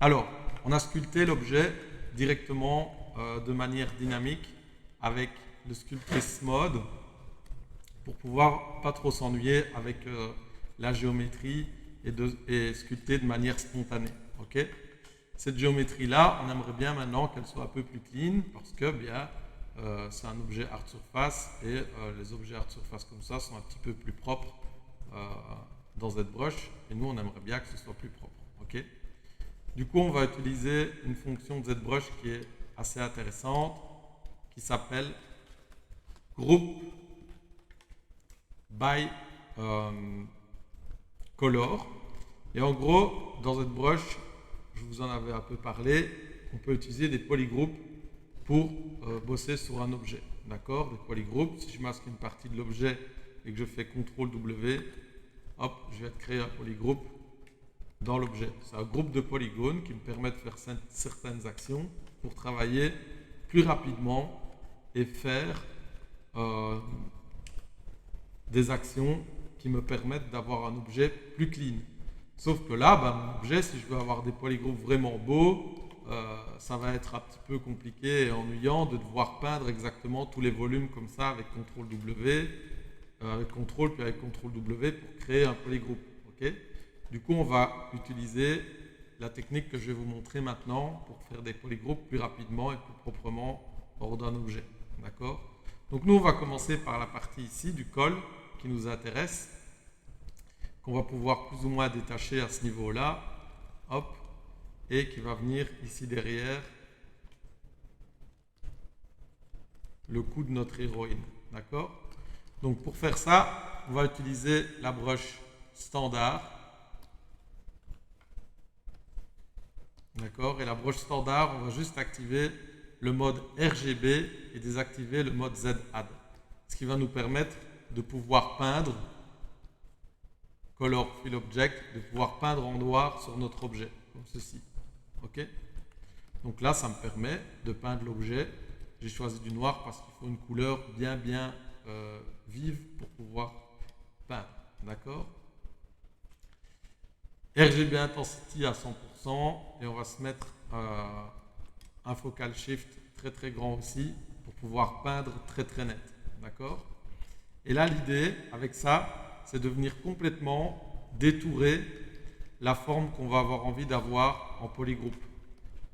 Alors, on a sculpté l'objet directement de manière dynamique avec le Sculptris mode pour pouvoir pas trop s'ennuyer avec la géométrie et sculpter de manière spontanée. Okay, cette géométrie-là, on aimerait bien maintenant qu'elle soit un peu plus clean parce que bien, c'est un objet hard surface et les objets hard surface comme ça sont un petit peu plus propres dans ZBrush et nous on aimerait bien que ce soit plus propre. Okay, du coup, on va utiliser une fonction de ZBrush qui est assez intéressante qui s'appelle Group by Color. Et en gros, dans ZBrush, je vous en avais un peu parlé, on peut utiliser des polygroups pour bosser sur un objet. D'accord? Des polygroups, si je masque une partie de l'objet et que je fais CTRL W, hop, je vais créer un polygroupe dans l'objet. C'est un groupe de polygones qui me permet de faire certaines actions pour travailler plus rapidement et faire des actions qui me permettent d'avoir un objet plus clean. Sauf que là, mon objet, si je veux avoir des polygroupes vraiment beaux, ça va être un petit peu compliqué et ennuyant de devoir peindre exactement tous les volumes comme ça avec CTRL W, avec CTRL puis avec CTRL W pour créer un polygroupe. Okay, du coup, on va utiliser la technique que je vais vous montrer maintenant pour faire des polygroupes plus rapidement et plus proprement hors d'un objet. D'accord? Donc nous, on va commencer par la partie ici du col qui nous intéresse, qu'on va pouvoir plus ou moins détacher à ce niveau-là, hop, et qui va venir ici derrière le cou de notre héroïne. D'accord? Donc pour faire ça, on va utiliser la brush standard. D'accord? Et la broche standard, on va juste activer le mode RGB et désactiver le mode Z-Add. Ce qui va nous permettre de pouvoir peindre, Color Fill Object, de pouvoir peindre en noir sur notre objet, comme ceci. Ok? Donc là, ça me permet de peindre l'objet. J'ai choisi du noir parce qu'il faut une couleur bien vive pour pouvoir peindre. D'accord? RGB Intensity à 100% et on va se mettre un focal shift très grand aussi pour pouvoir peindre très net. D'accord? Et là, l'idée avec ça, c'est de venir complètement détourer la forme qu'on va avoir envie d'avoir en polygroupe.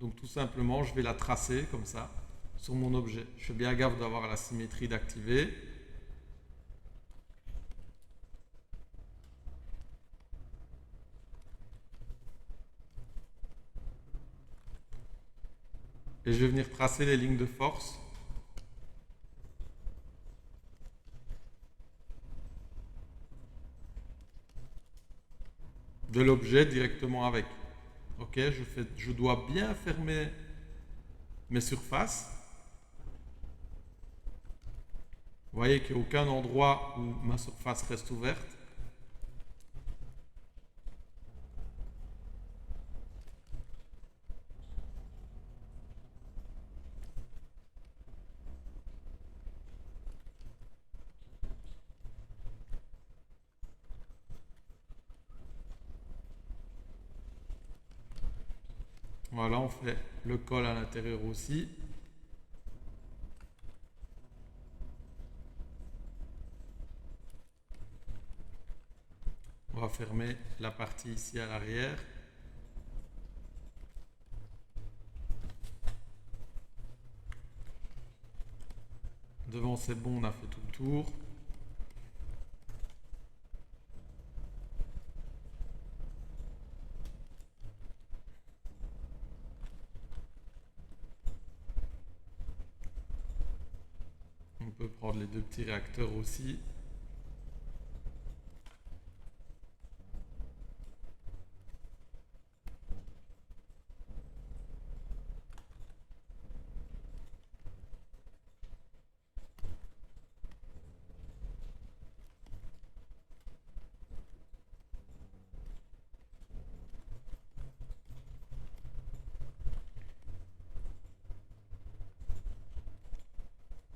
Donc tout simplement, je vais la tracer comme ça sur mon objet. Je fais bien gaffe d'avoir la symétrie d'activer. Et je vais venir tracer les lignes de force. De l'objet directement avec. Ok, je dois bien fermer mes surfaces. Vous voyez qu'il n'y a aucun endroit où ma surface reste ouverte. Voilà, on fait le col à l'intérieur aussi. On va fermer la partie ici à l'arrière. Devant c'est bon, on a fait tout le tour. On peut prendre les deux petits réacteurs aussi.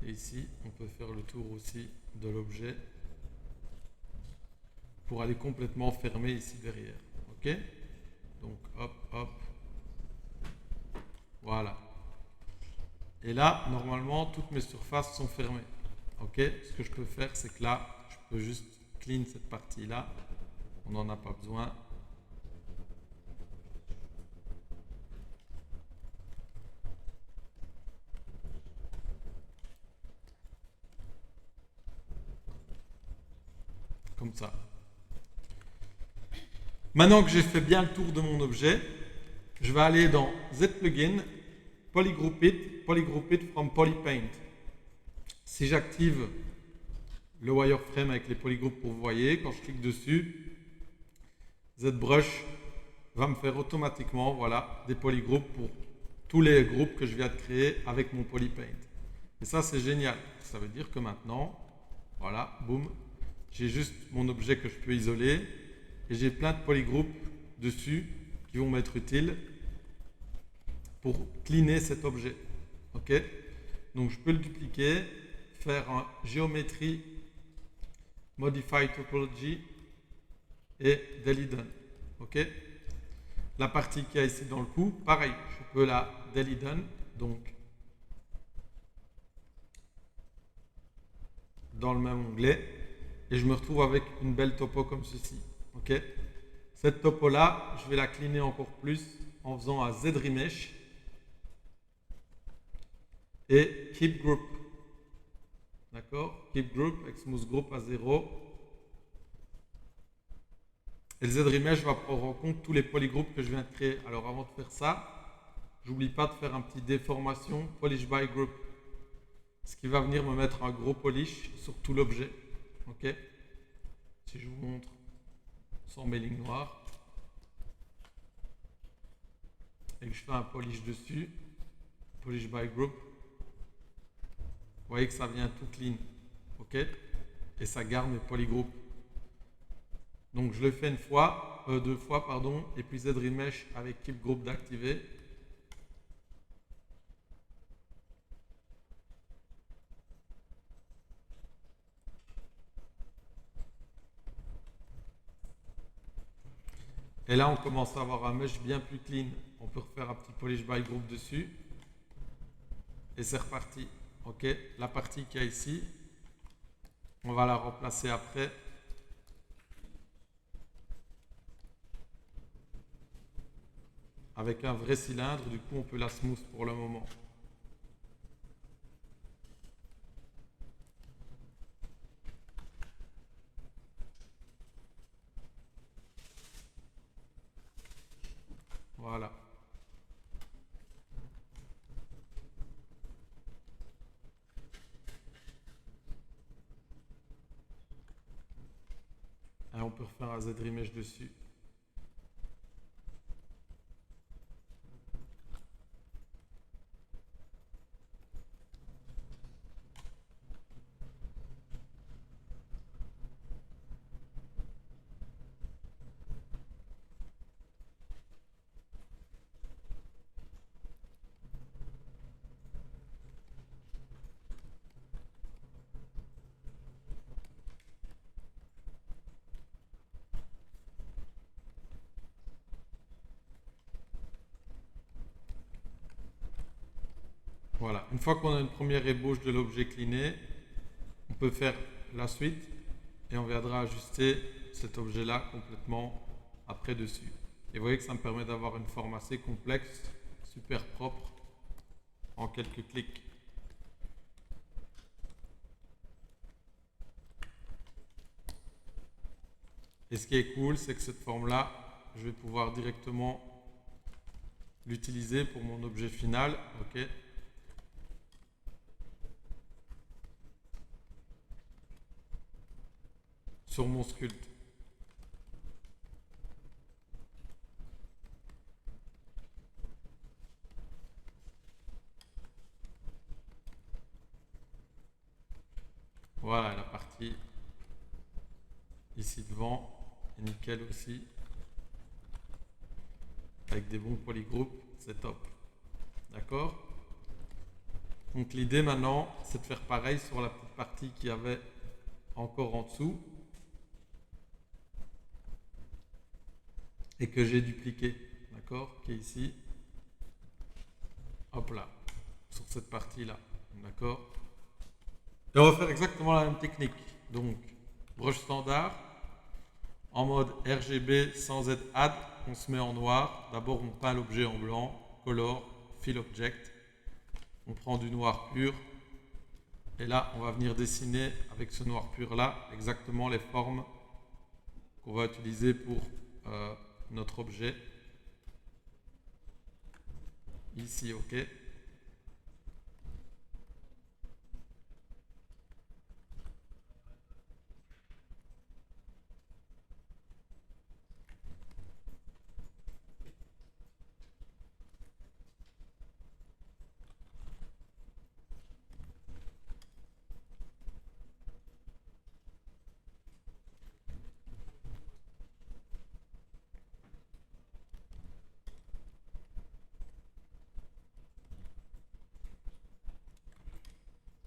Et ici, on peut faire le tour aussi de l'objet pour aller complètement fermer ici derrière. Ok? Donc hop, hop. Et là, normalement, toutes mes surfaces sont fermées. Ok, ce que je peux faire, c'est que là, je peux juste clean cette partie-là. On n'en a pas besoin. Comme ça. Maintenant que j'ai fait bien le tour de mon objet, je vais aller dans Z-Plugin, Polygroup It from Polypaint. Si j'active le wireframe avec les polygroupes pour vous voyez, quand je clique dessus, ZBrush va me faire automatiquement voilà, des polygroupes pour tous les groupes que je viens de créer avec mon Polypaint. Et ça, c'est génial. Ça veut dire que maintenant, voilà, boum, j'ai juste mon objet que je peux isoler et j'ai plein de polygroupes dessus qui vont m'être utiles pour cleaner cet objet. Ok? Donc je peux le dupliquer, faire un géométrie, modify topology et delete done. Ok? La partie qu'il y a ici dans le coup, pareil, je peux la delete done, donc dans le même onglet, et je me retrouve avec une belle topo comme ceci. Ok? Cette topo là, je vais la cleaner encore plus en faisant un Z remesh et keep group. D'accord? Keep group avec smooth group à 0. Et le Z remesh va prendre en compte tous les polygroupes que je viens de créer. Alors avant de faire ça, j'oublie pas de faire un petit déformation polish by group. Ce qui va venir me mettre un gros polish sur tout l'objet. Ok? Si je vous montre sans mes lignes noires. Et que je fais un polish dessus. Polish by group. Vous voyez que ça vient tout clean. Ok? Et ça garde mes polygroupes. Donc je le fais deux fois, pardon, et puis Z remesh avec keep group d'activer. Et là, on commence à avoir un mesh bien plus clean. On peut refaire un petit polish by group dessus. Et c'est reparti. Ok, la partie qu'il y a ici, on va la remplacer après. Avec un vrai cylindre, du coup, on peut la smooth pour le moment. Voilà. Et on peut refaire un Z remesh dessus. Voilà. Une fois qu'on a une première ébauche de l'objet cleané, on peut faire la suite et on viendra ajuster cet objet-là complètement après dessus. Et vous voyez que ça me permet d'avoir une forme assez complexe, super propre, en quelques clics. Et ce qui est cool, c'est que cette forme-là, je vais pouvoir directement l'utiliser pour mon objet final. Ok. Sur mon sculpte. Voilà la partie ici devant est nickel aussi. Avec des bons polygroupes, c'est top. D'accord? Donc l'idée maintenant, c'est de faire pareil sur la petite partie qu'il y avait encore en dessous et que j'ai dupliqué, d'accord, qui est ici. Hop là. sur cette partie-là. D'accord? Et on va faire exactement la même technique. Donc, brush standard, en mode RGB sans Z-Add, on se met en noir. D'abord, on peint l'objet en blanc, color, fill object. On prend du noir pur. Et là, on va venir dessiner avec ce noir pur-là exactement les formes qu'on va utiliser pour notre objet. Ici, OK.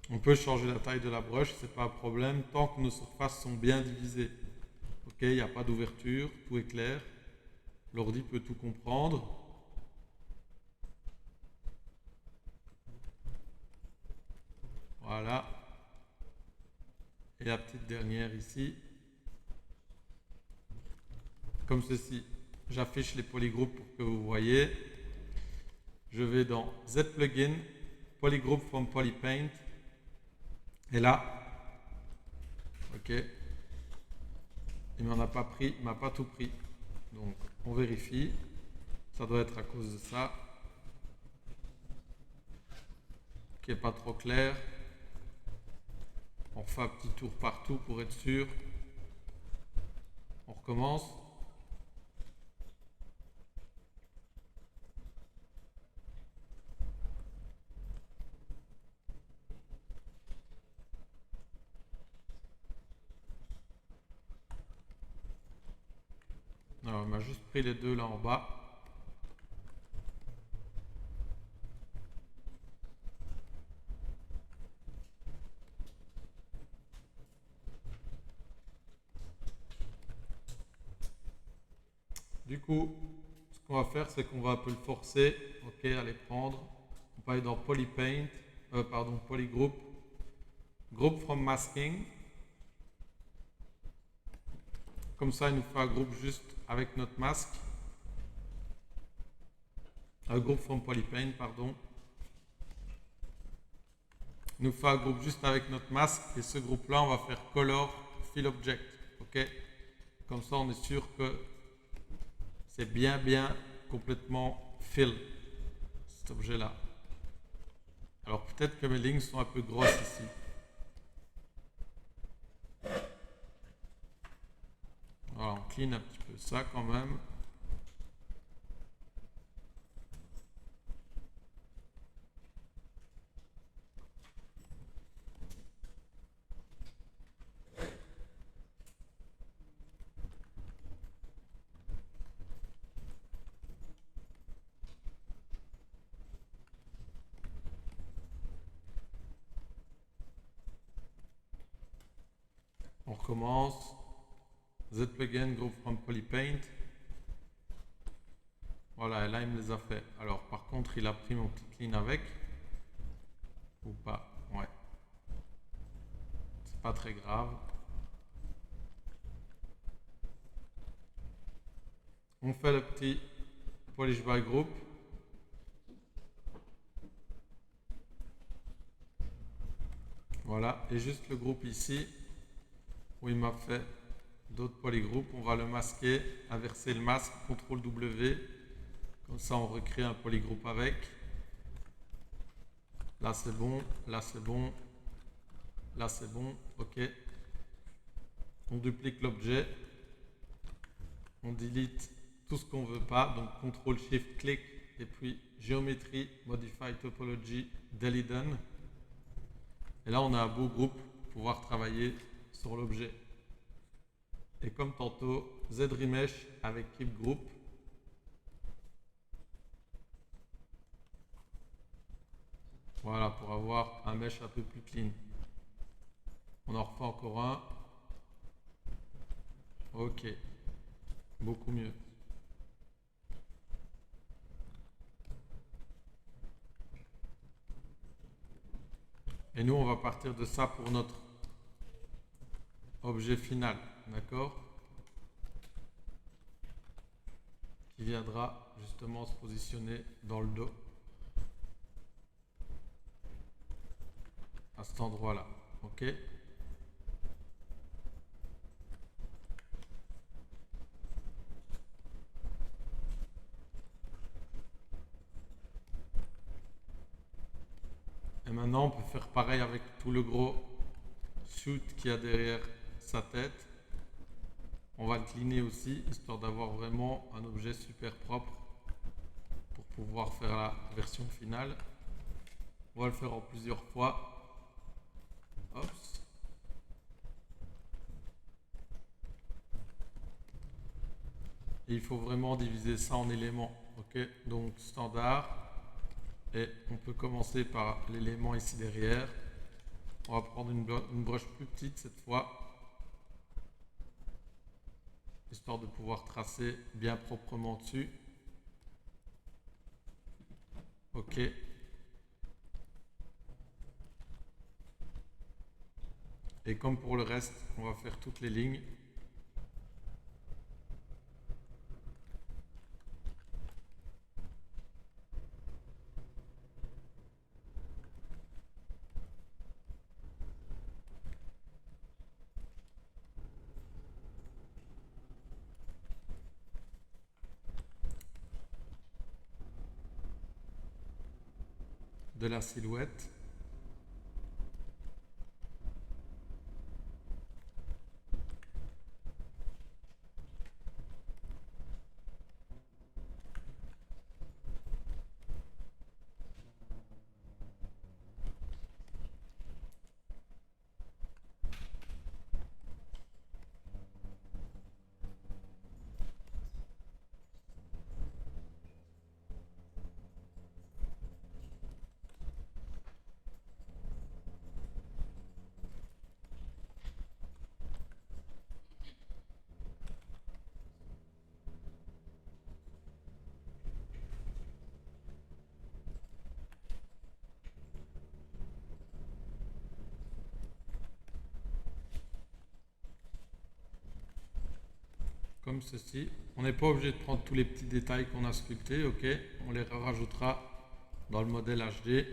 On peut changer la taille de la brush, c'est pas un problème, tant que nos surfaces sont bien divisées. Ok, il n'y a pas d'ouverture, tout est clair. L'ordi peut tout comprendre. Voilà. Et la petite dernière ici. Comme ceci. J'affiche les polygroupes pour que vous voyez. Je vais dans Z plugin, polygroup from polypaint. Et là, ok, il m'en a pas pris, il m'a pas tout pris. Donc on vérifie. Ça doit être à cause de ça. Qui est pas trop clair. On fait un petit tour partout pour être sûr. On recommence. Alors, on m'a juste pris les deux là en bas. Du coup, ce qu'on va faire, c'est qu'on va un peu le forcer, ok, à les prendre. On va aller dans Polypaint, Polygroup, Group from Masking. Comme ça, il nous fait un groupe juste avec notre masque. Un groupe from Polypaint, pardon. Il nous fait un groupe juste avec notre masque. Et ce groupe-là, on va faire Color, Fill Object. Ok. Comme ça, on est sûr que c'est bien complètement fill, cet objet-là. Alors peut-être que mes lignes sont un peu grosses ici. Voilà, on clean un petit peu ça quand même. On recommence. Z plugin, group from polypaint. Voilà, et là il me les a fait. Alors par contre, il a pris mon petit clean avec. Ou pas. Ouais. C'est pas très grave. On fait le petit polish by group. Voilà, et juste le groupe ici où il m'a fait d'autres polygroupes, on va le masquer, inverser le masque, CTRL W, comme ça on recrée un polygroupe avec. Là c'est bon, là c'est bon, là c'est bon, ok. On duplique l'objet, on delete tout ce qu'on ne veut pas, donc CTRL SHIFT clic et puis géométrie, modify topology, delete done. Et là on a un beau groupe pour pouvoir travailler sur l'objet. Et comme tantôt, Z remesh avec keep group. Voilà, pour avoir un mesh un peu plus clean. On en refait encore un. Ok, beaucoup mieux. Et nous, on va partir de ça pour notre objet final, d'accord? Qui viendra justement se positionner dans le dos à cet endroit-là, ok? Et maintenant, on peut faire pareil avec tout le gros shoot qu'il y a derrière sa tête. On va le cleaner aussi, histoire d'avoir vraiment un objet super propre pour pouvoir faire la version finale. On va le faire en plusieurs fois. Hop. Et il faut vraiment diviser ça en éléments. Ok, donc standard. Et on peut commencer par l'élément ici derrière. On va prendre une broche plus petite cette fois, histoire de pouvoir tracer bien proprement dessus. Ok. Et comme pour le reste, on va faire toutes les lignes. De la silhouette. Comme ceci. On n'est pas obligé de prendre tous les petits détails qu'on a sculptés, ok? On les rajoutera dans le modèle HD.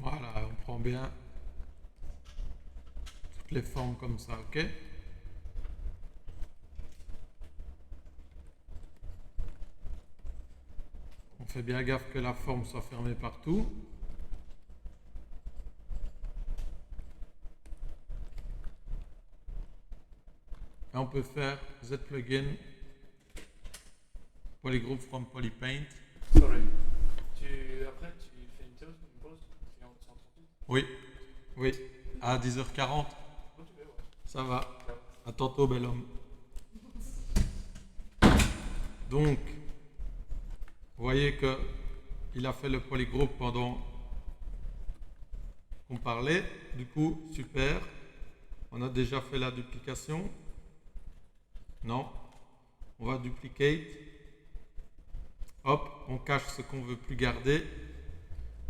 Voilà, on prend bien toutes les formes comme ça, ok? On fait bien gaffe que la forme soit fermée partout. Et on peut faire Z-plugin Polygroup from Polypaint. Sorry. Après, tu fais une pause, tu en 138. Oui, oui, à 10h40. Oh, tu veux, ouais. Ça va. Ciao. À tantôt, bel homme. Donc, vous voyez que il a fait le polygroup pendant qu'on parlait. Du coup, super. On a déjà fait la duplication. Non. On va duplicate. Hop, on cache ce qu'on veut plus garder.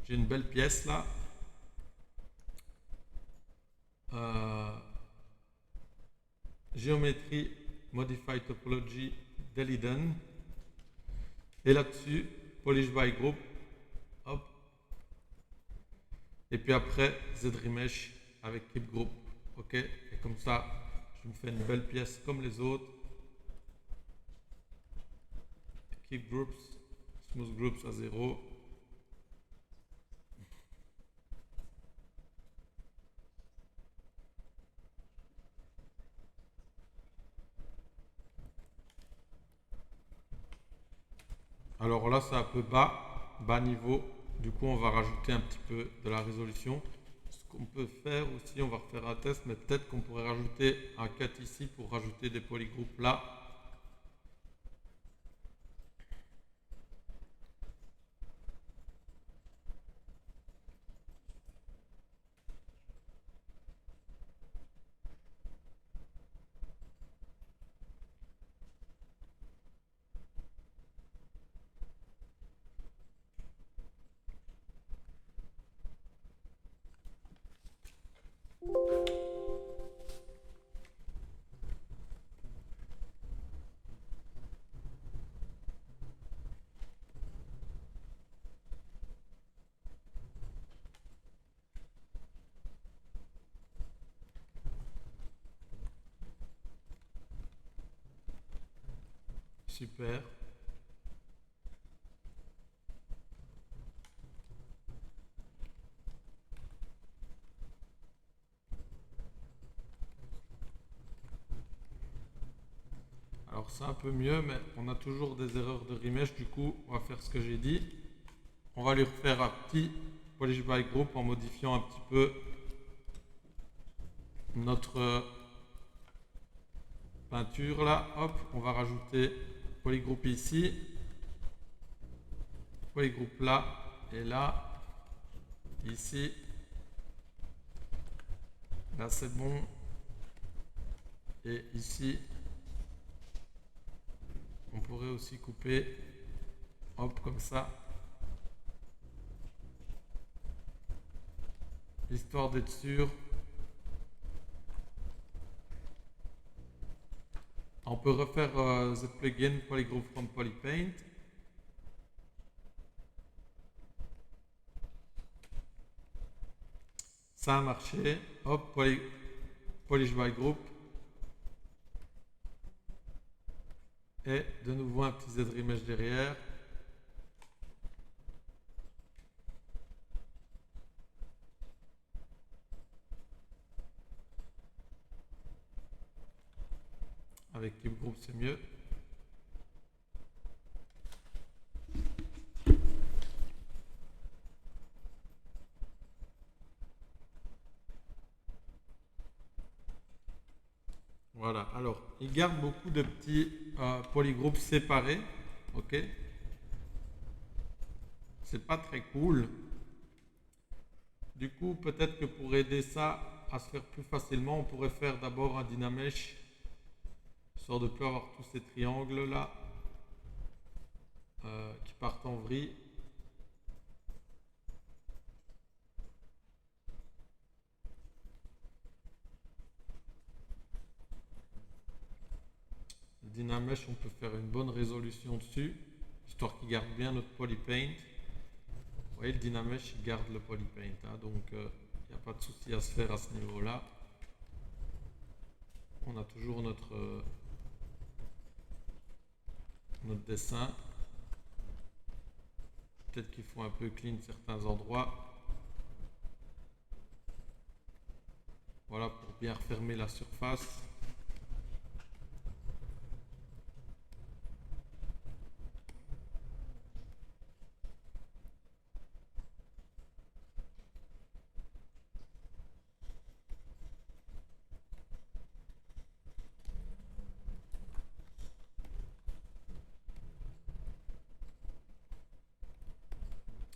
J'ai une belle pièce là. Geometry Modify Topology Deliden. Et là-dessus, Polish by Group. Hop. Et puis après, ZRemesh avec Keep Group. Ok. Et comme ça, je me fais une belle pièce comme les autres. Keep Groups, Smooth Groups à 0. Alors là, c'est un peu bas niveau. Du coup, on va rajouter un petit peu de la résolution. Ce qu'on peut faire aussi, on va refaire un test, mais peut-être qu'on pourrait rajouter un cut ici pour rajouter des polygroupes là. Super. Alors c'est un peu mieux, mais on a toujours des erreurs de remesh. Du coup, on va faire ce que j'ai dit. On va lui refaire un petit Polish by Group en modifiant un petit peu notre peinture là. Hop, on va rajouter polygroupe ici, polygroupe là et là, ici. Là c'est bon. Et ici, on pourrait aussi couper, hop, comme ça. Histoire d'être sûr. On peut refaire the plugin polygroup from polypaint. Ça a marché. Hop, polish by group. Et de nouveau un petit ZRemesh derrière. Avec Keep Group, c'est mieux. Voilà, alors il garde beaucoup de petits polygroupes séparés, ok. C'est pas très cool. Du coup, peut-être que pour aider ça à se faire plus facilement, on pourrait faire d'abord un Dynamesh, histoire de ne plus avoir tous ces triangles là qui partent en vrille. Le Dynamesh, on peut faire une bonne résolution dessus, histoire qu'il garde bien notre polypaint. Vous voyez, le Dynamesh, il garde le polypaint, hein, donc il n'y a pas de souci à se faire à ce niveau-là. On a toujours notre dessin. Peut-être qu'il faut un peu clean certains endroits. Voilà, pour bien refermer la surface.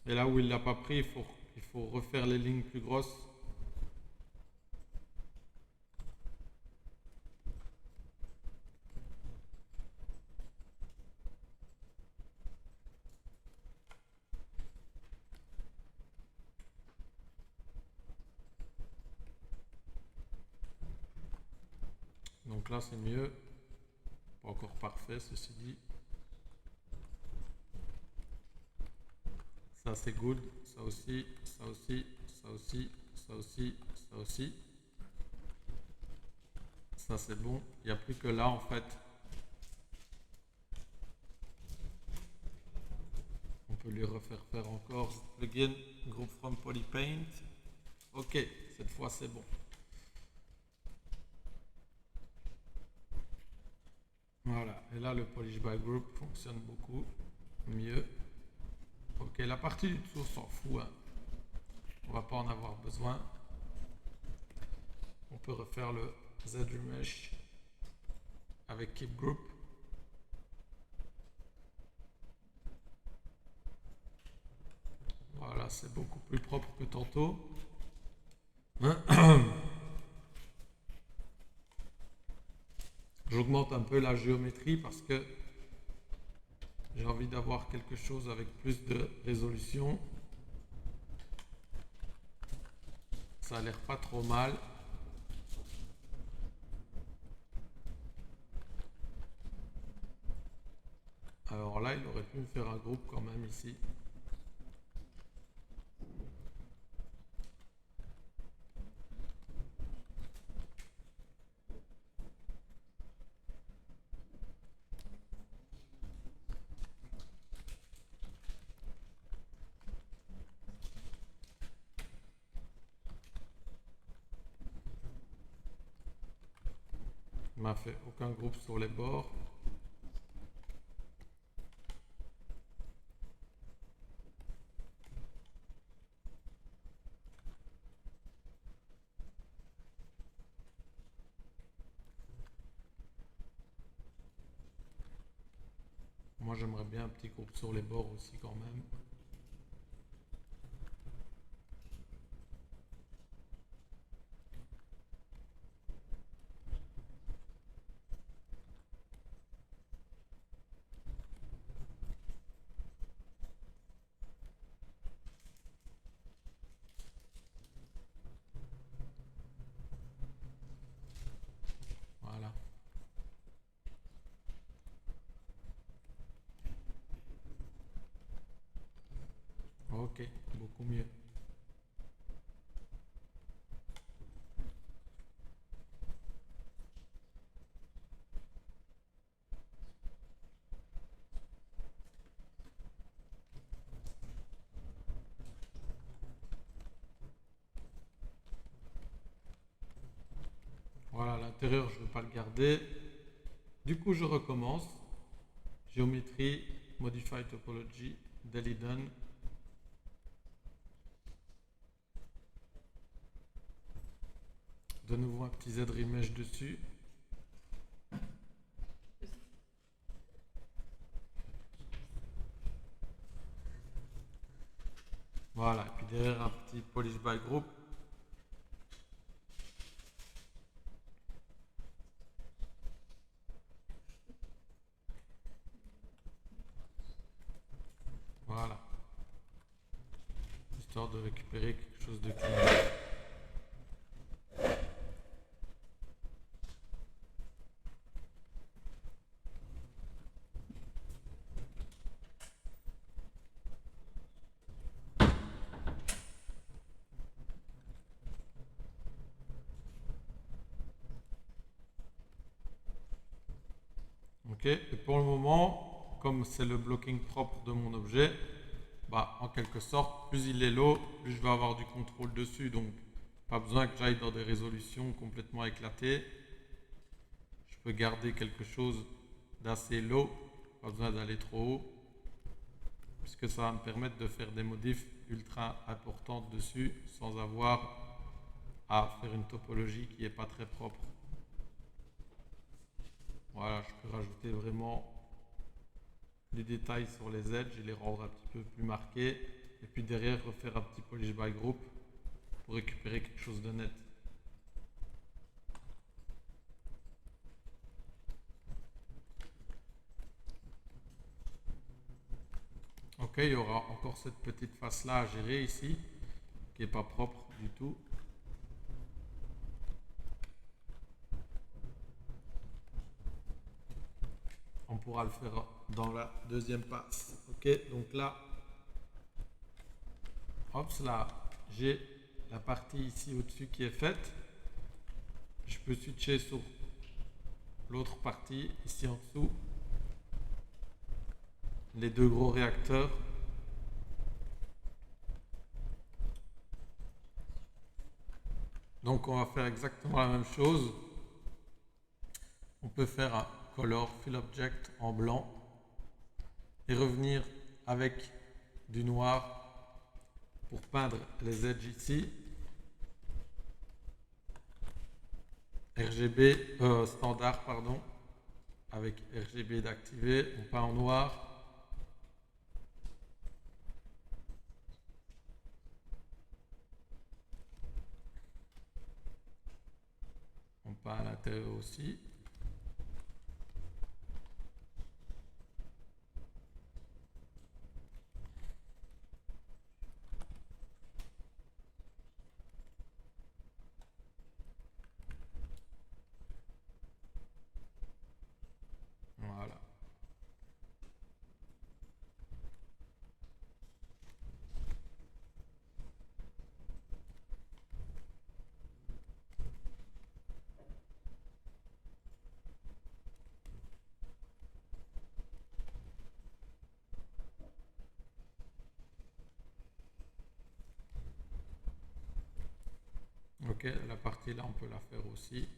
Et là où il ne l'a pas pris, il faut refaire les lignes plus grosses. Donc Donc là c'est mieux. Pas encore parfait ceci dit. Ça c'est good. Ça aussi, ça aussi, ça aussi, ça aussi, ça aussi. Ça c'est bon. Il n'y a plus que là en fait. On peut lui refaire faire encore plugin group from polypaint. Ok, cette fois c'est bon. Voilà, et là le polish by group fonctionne beaucoup mieux. Ok, la partie du dessous on s'en fout, hein. On va pas en avoir besoin. On peut refaire le Z-Remesh avec Keep Group. Voilà, c'est beaucoup plus propre que tantôt. J'augmente un peu la géométrie parce que j'ai envie d'avoir quelque chose avec plus de résolution. Ça a l'air pas trop mal. Alors là, il aurait pu me faire un groupe quand même ici. Il m'a fait aucun groupe sur les bords. Moi j'aimerais bien un petit groupe sur les bords aussi quand même. Voilà. Ok, beaucoup mieux. Voilà, l'intérieur, je ne veux pas le garder. Du coup, je recommence. Géométrie, Modify Topology, Delete Done. De nouveau un petit Z-Remesh dessus. Voilà, et puis derrière un petit Polish by Group. Voilà. Histoire de récupérer quelque chose de clean. Ok, et pour le moment, comme c'est le blocking propre de mon objet, bah, en quelque sorte, plus il est low, plus je vais avoir du contrôle dessus. Donc, pas besoin que j'aille dans des résolutions complètement éclatées. Je peux garder quelque chose d'assez low, pas besoin d'aller trop haut, puisque ça va me permettre de faire des modifs ultra importantes dessus sans avoir à faire une topologie qui n'est pas très propre. Voilà, je peux rajouter vraiment des détails sur les edges et les rendre un petit peu plus marqués. Et puis derrière, refaire un petit polish by group pour récupérer quelque chose de net. Ok, il y aura encore cette petite face là à gérer ici, qui n'est pas propre du tout. on pourra le faire dans la deuxième passe. Ok, donc là, hop là, j'ai la partie ici au-dessus qui est faite. Je peux switcher sur l'autre partie ici en dessous. Les deux gros réacteurs. Donc on va faire exactement la même chose. On peut faire un color fill object en blanc et revenir avec du noir pour peindre les edges ici. RGB standard pardon, avec RGB d'activer, on peint en noir. On peint à l'intérieur aussi. Voilà. Ok, la partie là on peut la faire aussi.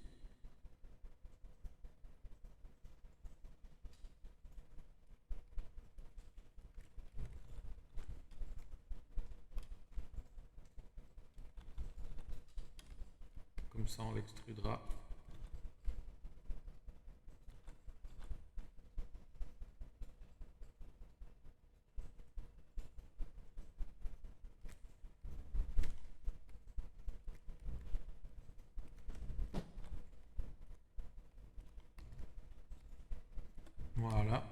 Comme ça on l'extrudera. Voilà.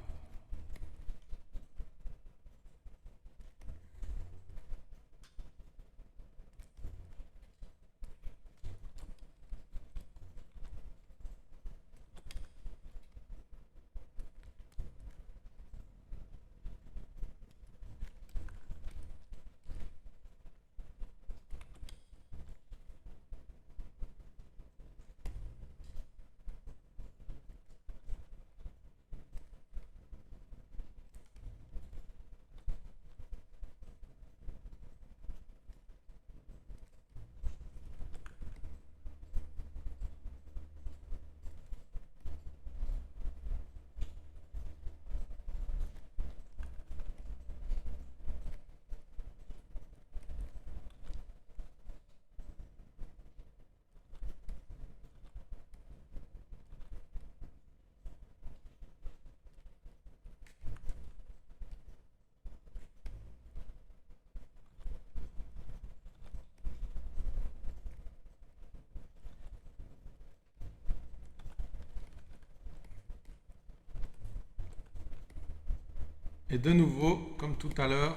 Et de nouveau, comme tout à l'heure,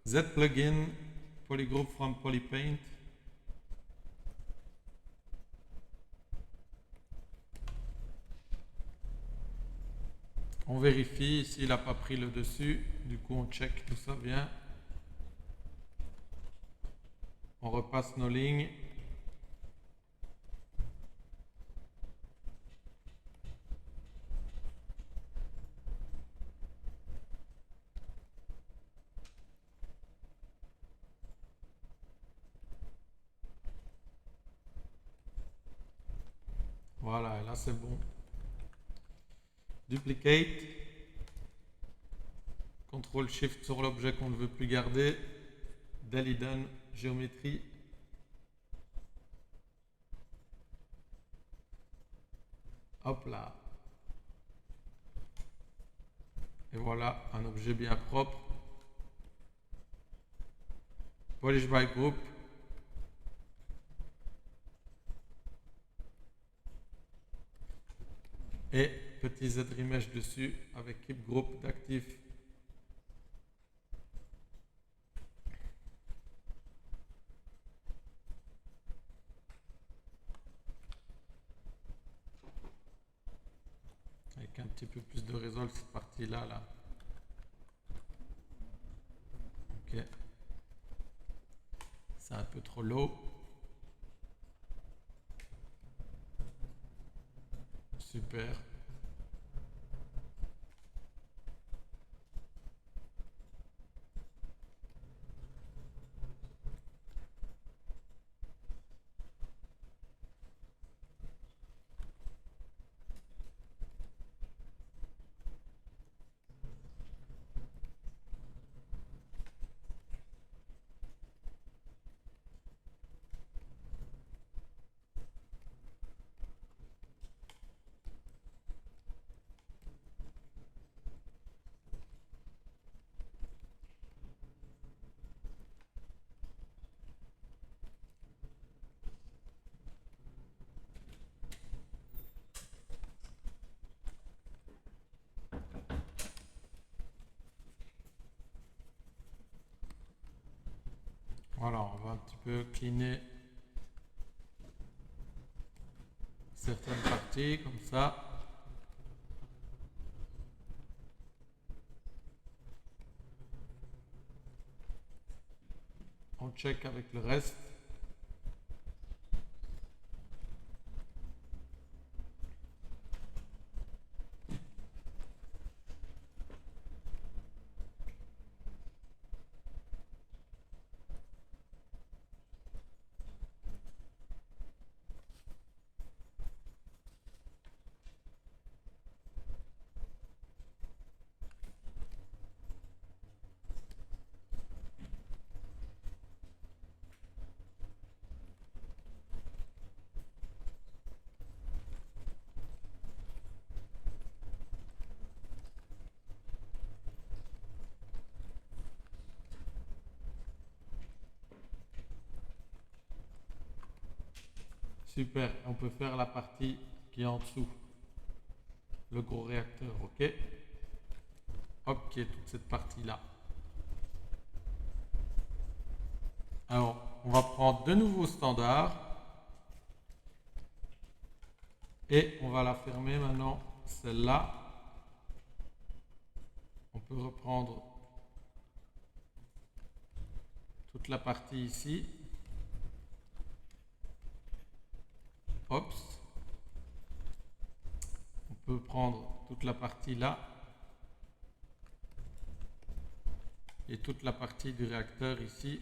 Z plugin, polygroup from polypaint. On vérifie s'il n'a pas pris le dessus. Du coup, on check tout ça bien. On repasse nos lignes. Voilà, et là c'est bon. Duplicate. CTRL-SHIFT sur l'objet qu'on ne veut plus garder. Delete done, géométrie. Hop là. Et voilà, un objet bien propre. Polish by group. Et petit Z-Remesh dessus avec keep group d'actifs. Avec un petit petit peu plus de résolve cette partie-là. Là. Ok. C'est un peu trop low. Super. Voilà, on va un petit peu cleaner certaines parties comme ça. On check avec le reste. Super, on peut faire la partie qui est en dessous, le gros réacteur, ok? Ok, toute cette partie-là. Alors, on va prendre de nouveaux standards et on va la fermer maintenant, celle-là. On peut reprendre toute la partie ici. Ops. On peut prendre toute la partie là et toute la partie du réacteur ici.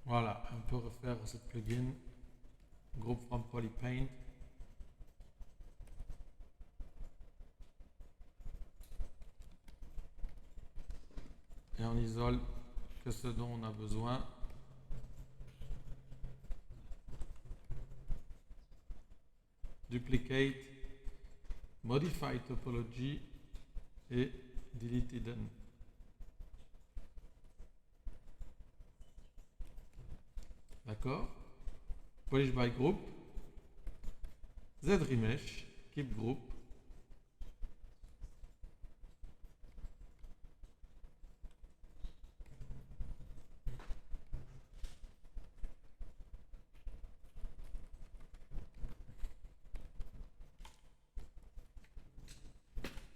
Voilà, on peut refaire cette plugin Group from Polypaint. Et on isole que ce dont on a besoin. Duplicate, Modify Topology et Delete Hidden. D'accord? Polish by Group, Z-Remesh, Keep Group.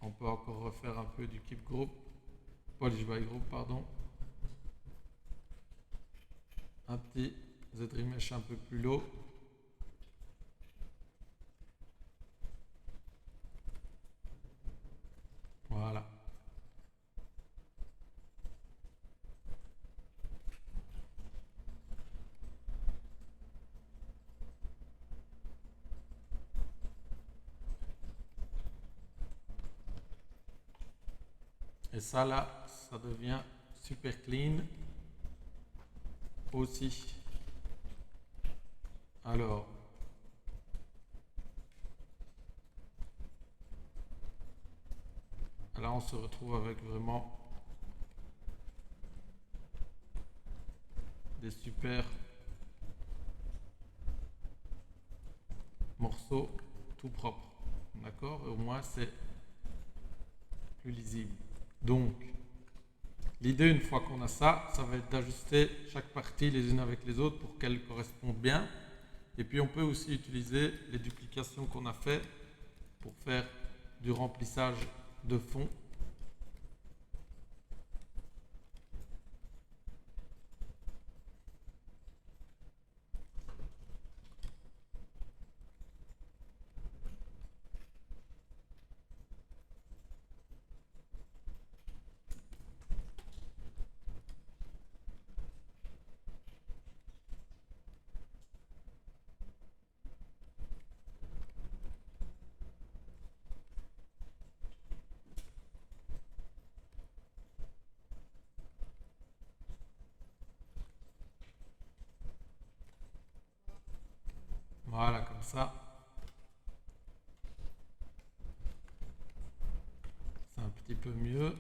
On peut encore refaire un peu du Keep Group, Polish by Group, pardon. Un petit Z-Remesh un peu plus low. Voilà. Et ça là, ça devient super clean aussi. Alors, on se retrouve avec vraiment des super morceaux tout propres. D'accord? Et au moins c'est plus lisible. Donc, l'idée une fois qu'on a ça, ça va être d'ajuster chaque partie les unes avec les autres pour qu'elles correspondent bien. Et puis on peut aussi utiliser les duplications qu'on a fait pour faire du remplissage de fond. Voilà, comme ça, c'est un petit peu mieux.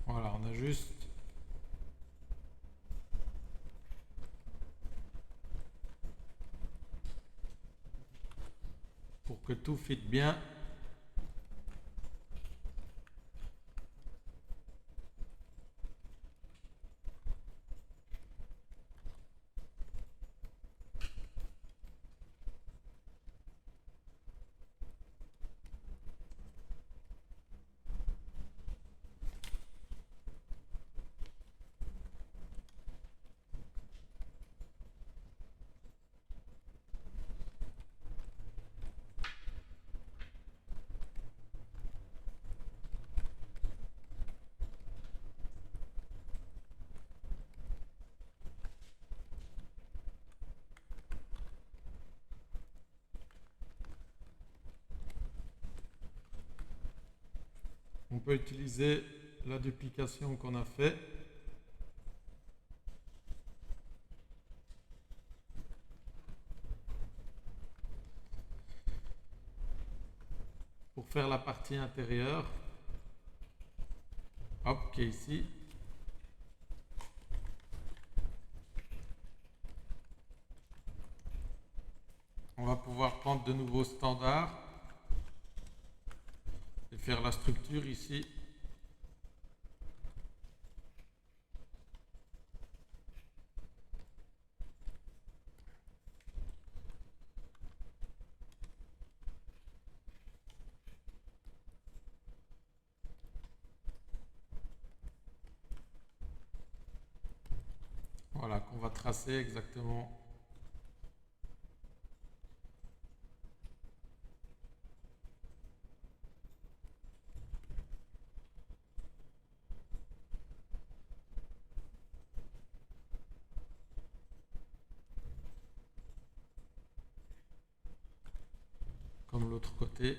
Voilà, on ajuste. Pour que tout fitte bien. On peut utiliser la duplication qu'on a fait. Pour faire la partie intérieure. Hop, qui est ici. On va pouvoir prendre de nouveaux standards et faire la structure ici. Voilà, qu'on va tracer exactement. Comme l'autre côté.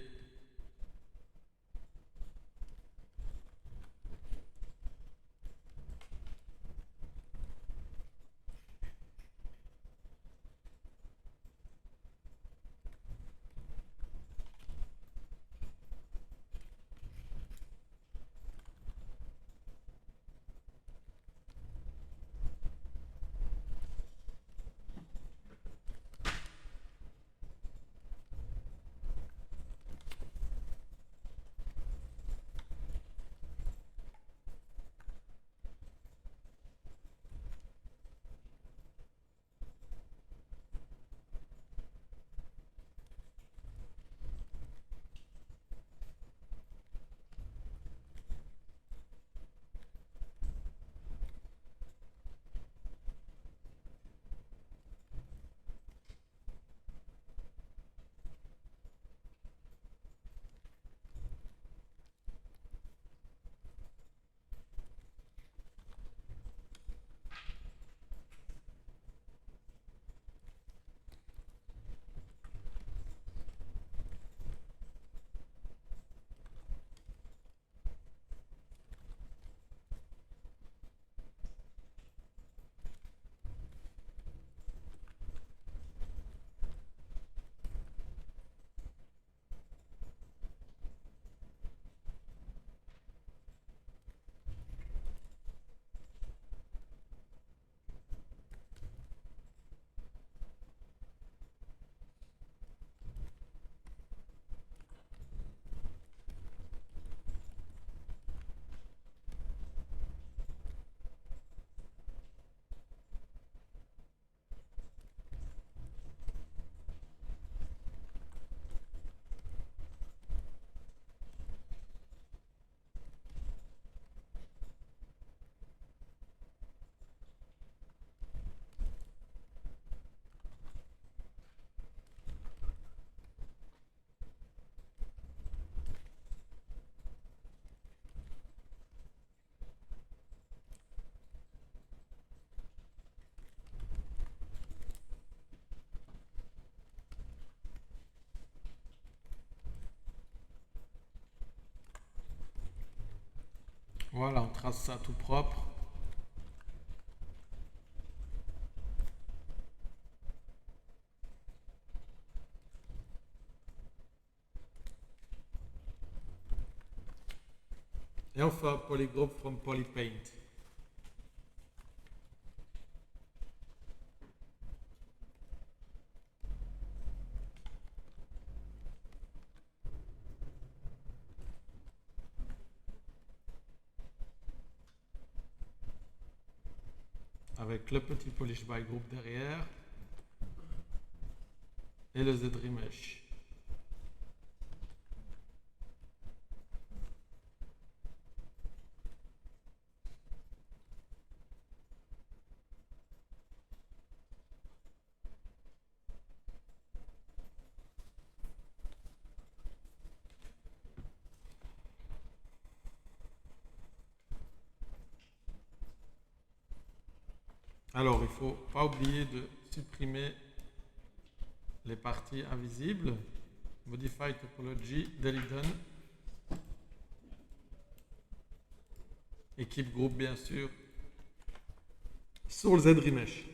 Voilà, on trace ça tout propre. Et on fait un polygroup from polypaint. Avec le petit polish by group derrière et le Z-Remesh. Alors, il ne faut pas oublier de supprimer les parties invisibles. Modify topology, delete done. Équipe groupe, bien sûr. Sur le Z-Remesh.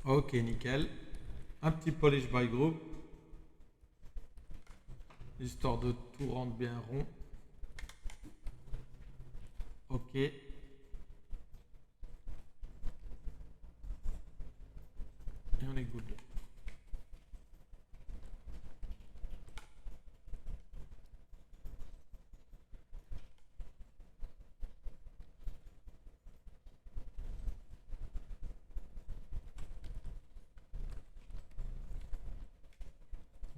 Ok, nickel. Un petit polish by group, histoire de tout rendre bien rond. Ok. Et on est good.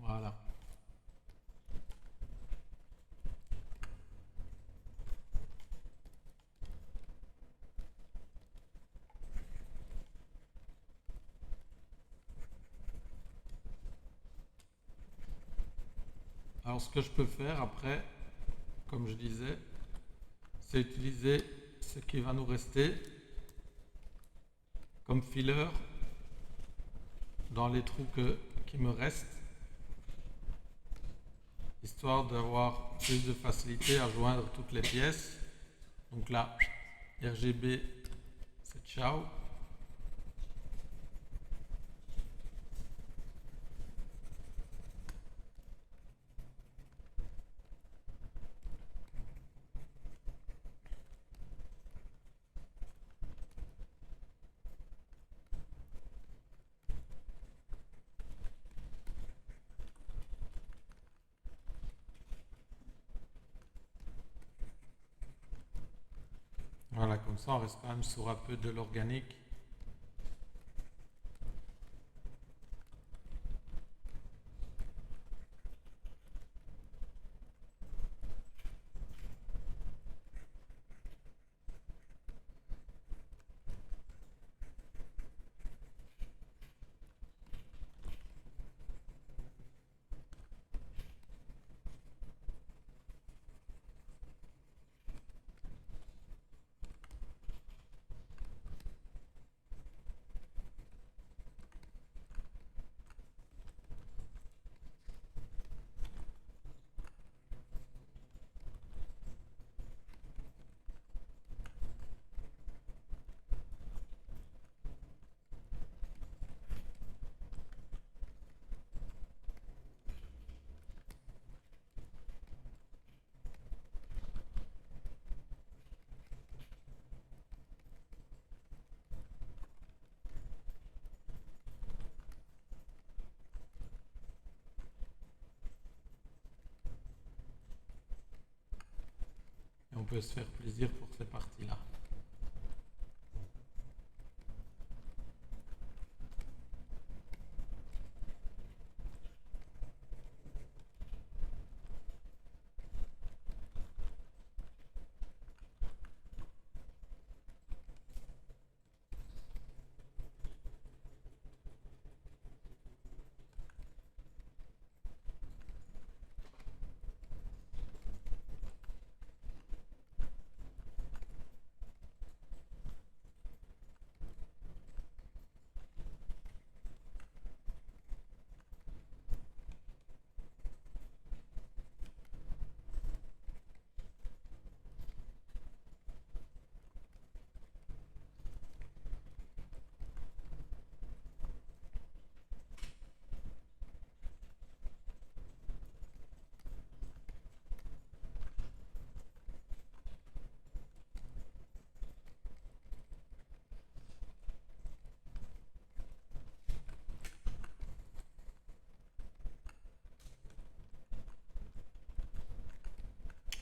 Voilà. Alors, ce que je peux faire après, comme je disais, c'est utiliser ce qui va nous rester comme filler dans les trous qui me restent, histoire d'avoir plus de facilité à joindre toutes les pièces. Donc là, RGB, c'est ciao. Voilà, comme ça on reste quand même sur un peu de l'organique. On peut se faire plaisir pour ces parties-là.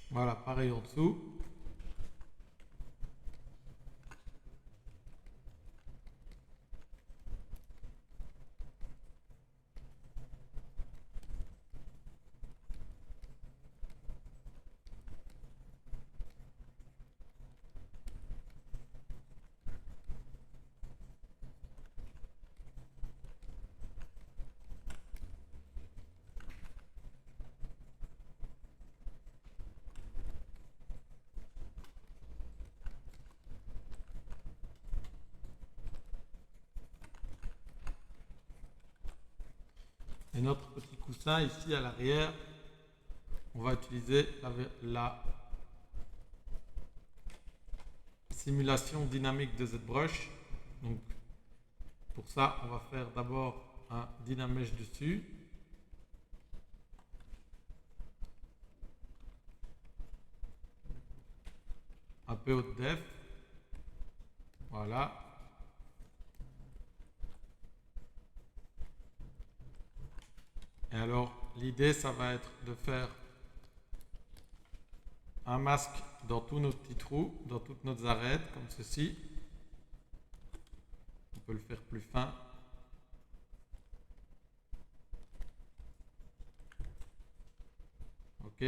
Voilà, pareil en dessous. Et notre petit coussin ici à l'arrière, on va utiliser la simulation dynamique de ZBrush. Donc pour ça, on va faire d'abord un Dynamesh dessus. Un peu haute def. Voilà. Et alors, l'idée, ça va être de faire un masque dans tous nos petits trous, dans toutes nos arêtes, comme ceci. On peut le faire plus fin. Ok.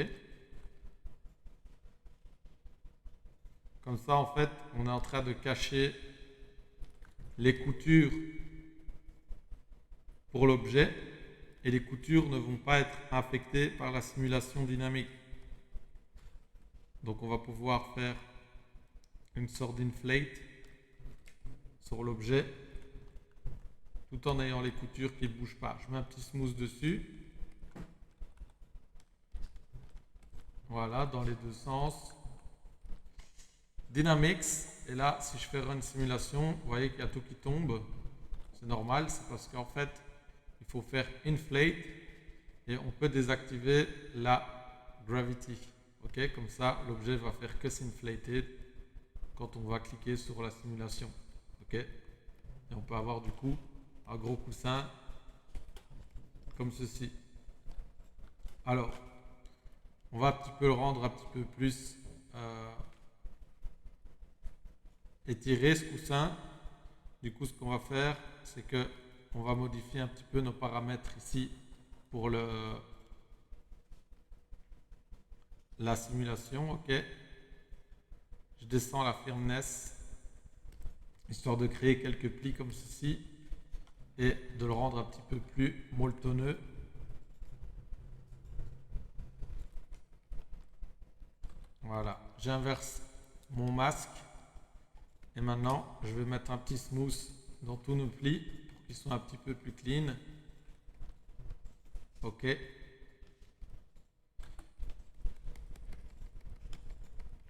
Comme ça, en fait, on est en train de cacher les coutures pour l'objet et les coutures ne vont pas être affectées par la simulation dynamique. Donc on va pouvoir faire une sorte d'inflate sur l'objet tout en ayant les coutures qui ne bougent pas. Je mets un petit smooth dessus. Voilà, dans les deux sens. Dynamics, et là, si je fais run simulation, vous voyez qu'il y a tout qui tombe. C'est normal, c'est parce qu'en fait, il faut faire inflate et on peut désactiver la gravity. Ok, comme ça, l'objet va faire que s'inflater quand on va cliquer sur la simulation. Ok, et on peut avoir du coup un gros coussin comme ceci. Alors, on va un petit peu le rendre un petit peu plus étiré ce coussin. Du coup, ce qu'on va faire, c'est que on va modifier un petit peu nos paramètres ici pour la simulation. Ok, je descends la firmness histoire de créer quelques plis comme ceci et de le rendre un petit peu plus molletonneux. Voilà, j'inverse mon masque et maintenant je vais mettre un petit smooth dans tous nos plis pour qu'ils soient un petit peu plus clean. Ok.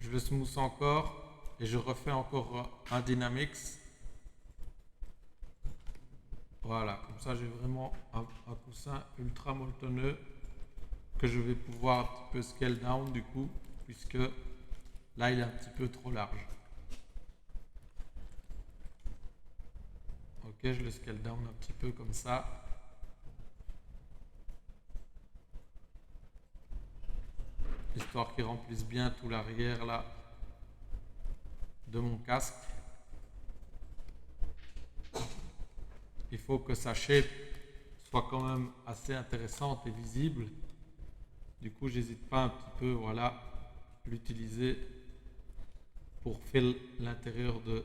Je le smooth encore et je refais encore un dynamics. Voilà, comme ça j'ai vraiment un coussin ultra molletonneux que je vais pouvoir un petit peu scale down du coup, puisque là il est un petit peu trop large. Ok, je le scale down un petit peu comme ça. histoire qu'il remplisse bien tout l'arrière là de mon casque. Il faut que sa shape soit quand même assez intéressante et visible. Du coup, j'hésite pas un petit peu, voilà, l'utiliser pour faire l'intérieur de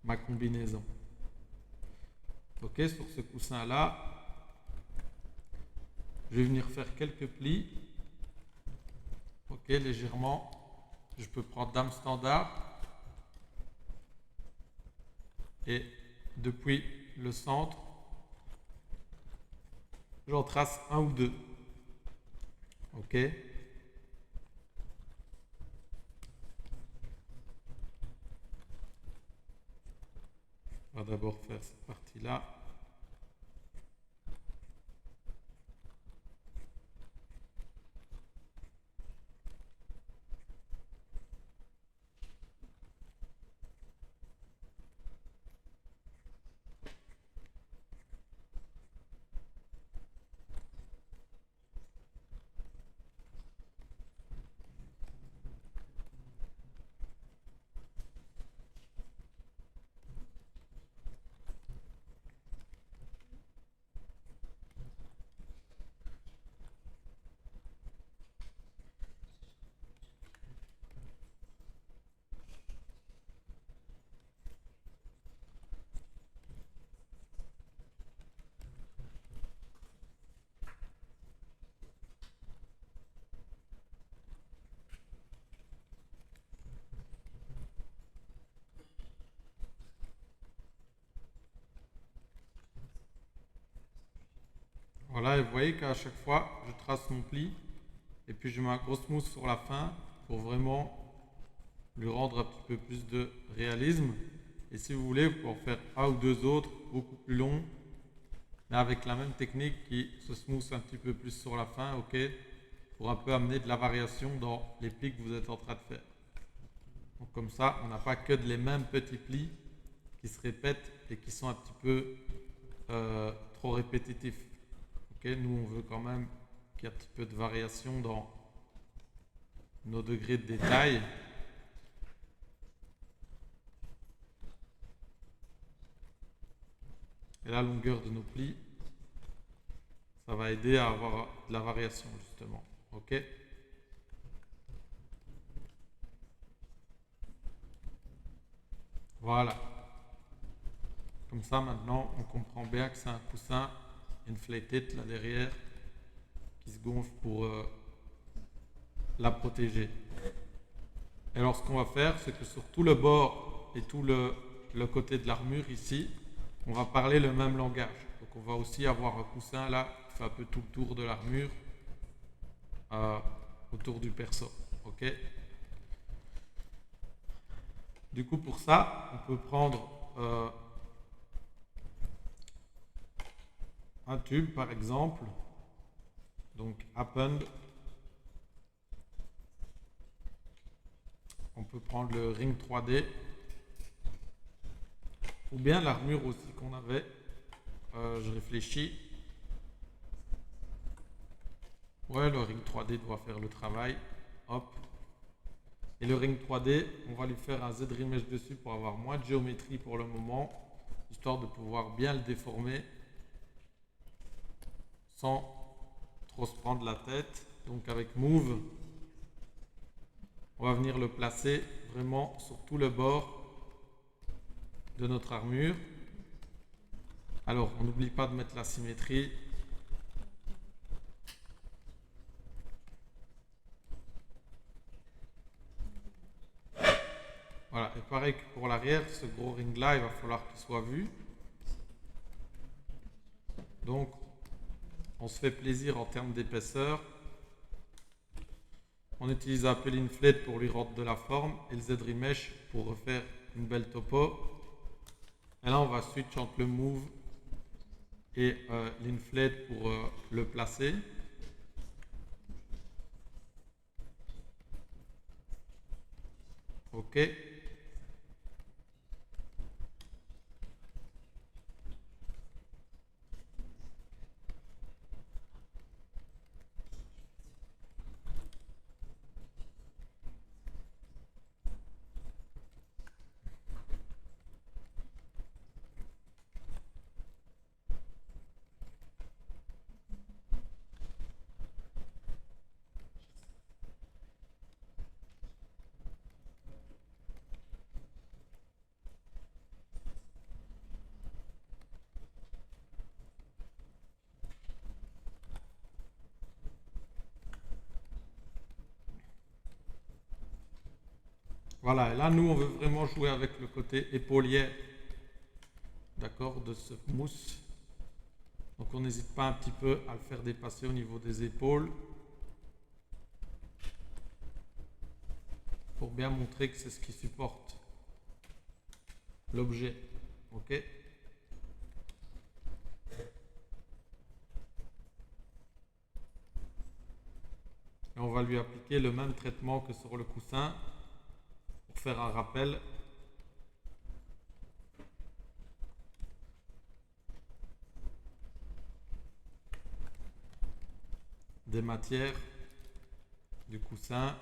ma combinaison. Ok, sur ce coussin là, je vais venir faire quelques plis. Ok, légèrement. Je peux prendre dame standard et depuis le centre, j'en trace un ou deux. Ok. On va d'abord faire cette partie-là. Voilà, et vous voyez qu'à chaque fois, je trace mon pli et puis je mets un gros mousse sur la fin pour vraiment lui rendre un petit peu plus de réalisme. Et si vous voulez, vous pouvez en faire un ou deux autres beaucoup plus longs, mais avec la même technique qui se smooth un petit peu plus sur la fin, ok, pour un peu amener de la variation dans les plis que vous êtes en train de faire. Donc comme ça, on n'a pas que les mêmes petits plis qui se répètent et qui sont un petit peu trop répétitifs. Okay, nous, on veut quand même qu'il y ait un petit peu de variation dans nos degrés de détail. Et la longueur de nos plis, ça va aider à avoir de la variation justement. Ok. Voilà. Comme ça, maintenant, on comprend bien que c'est un coussin inflated là derrière qui se gonfle pour la protéger. Et alors, ce qu'on va faire, c'est que sur tout le bord et tout le côté de l'armure ici, on va parler le même langage. Donc, on va aussi avoir un coussin là qui fait un peu tout le tour de l'armure autour du perso. Ok. Du coup, pour ça, on peut prendre un tube, par exemple. Donc, append. On peut prendre le ring 3D. Ou bien l'armure aussi qu'on avait. Je réfléchis. Ouais, le ring 3D doit faire le travail. Hop. Et le ring 3D, on va lui faire un Z-Remesh dessus pour avoir moins de géométrie pour le moment, histoire de pouvoir bien le déformer sans trop se prendre la tête. Donc avec Move, on va venir le placer vraiment sur tout le bord de notre armure. Alors, on n'oublie pas de mettre la symétrie. Voilà, et pareil que pour l'arrière, ce gros ring là, il va falloir qu'il soit vu. Donc, on se fait plaisir en termes d'épaisseur. On utilise un Peel Inflate pour lui rendre de la forme et le Z-Remesh pour refaire une belle topo. Et là, on va switch entre le Move et l'Inflate pour le placer. Ok. Voilà, et là, nous, on veut vraiment jouer avec le côté épaulière, d'accord, de ce mousse. Donc, on n'hésite pas un petit peu à le faire dépasser au niveau des épaules pour bien montrer que c'est ce qui supporte l'objet. Ok? Et on va lui appliquer le même traitement que sur le coussin pour faire un rappel. Des matières du coussin.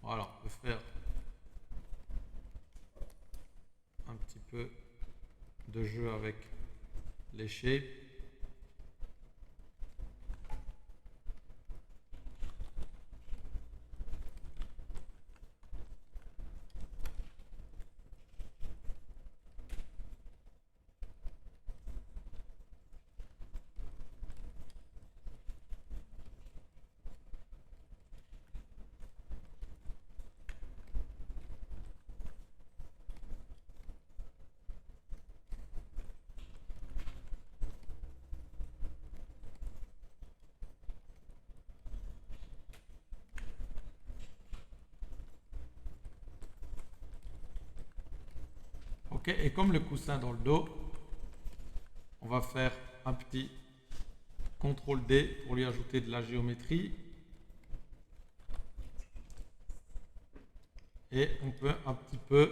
Voilà, on peut faire un petit peu de jeu avec les shapes. Ok, et comme le coussin dans le dos, on va faire un petit CTRL D pour lui ajouter de la géométrie. Et on peut un petit peu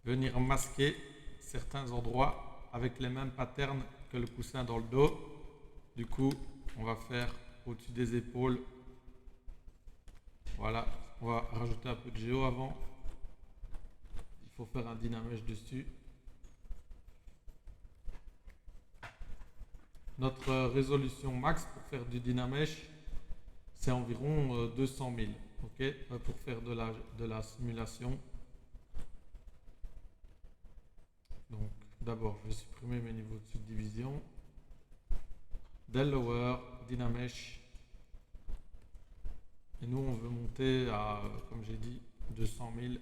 venir masquer certains endroits avec les mêmes patterns que le coussin dans le dos. Du coup, on va faire au-dessus des épaules. Voilà, on va rajouter un peu de géo avant. Il faut faire un dynamèche dessus. Notre résolution max pour faire du dynamèche, c'est environ 200 000. Okay, pour faire de la simulation. Donc, d'abord, je vais supprimer mes niveaux de subdivision. Del lower, dynamèche. Et nous, on veut monter à, comme j'ai dit, 200 000.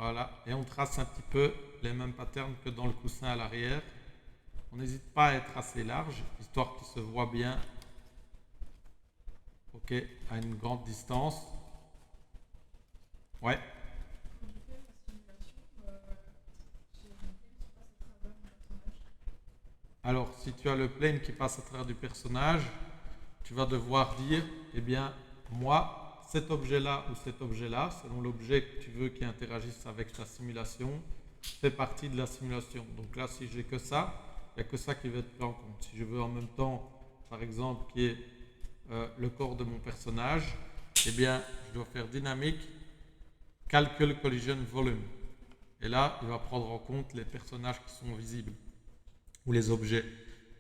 Voilà, et on trace un petit peu les mêmes patterns que dans le coussin à l'arrière. On n'hésite pas à être assez large, histoire qu'il se voit bien, ok, à une grande distance. Ouais. Alors, si tu as le plane qui passe à travers du personnage, tu vas devoir dire, eh bien, moi, cet objet-là ou cet objet-là, selon l'objet que tu veux qui interagisse avec ta simulation, fait partie de la simulation. Donc là, si j'ai que ça, il n'y a que ça qui va être pris en compte. Si je veux en même temps, par exemple, qu'il y ait le corps de mon personnage, eh bien, je dois faire dynamique, calcul collision volume. Et là, il va prendre en compte les personnages qui sont visibles ou les objets.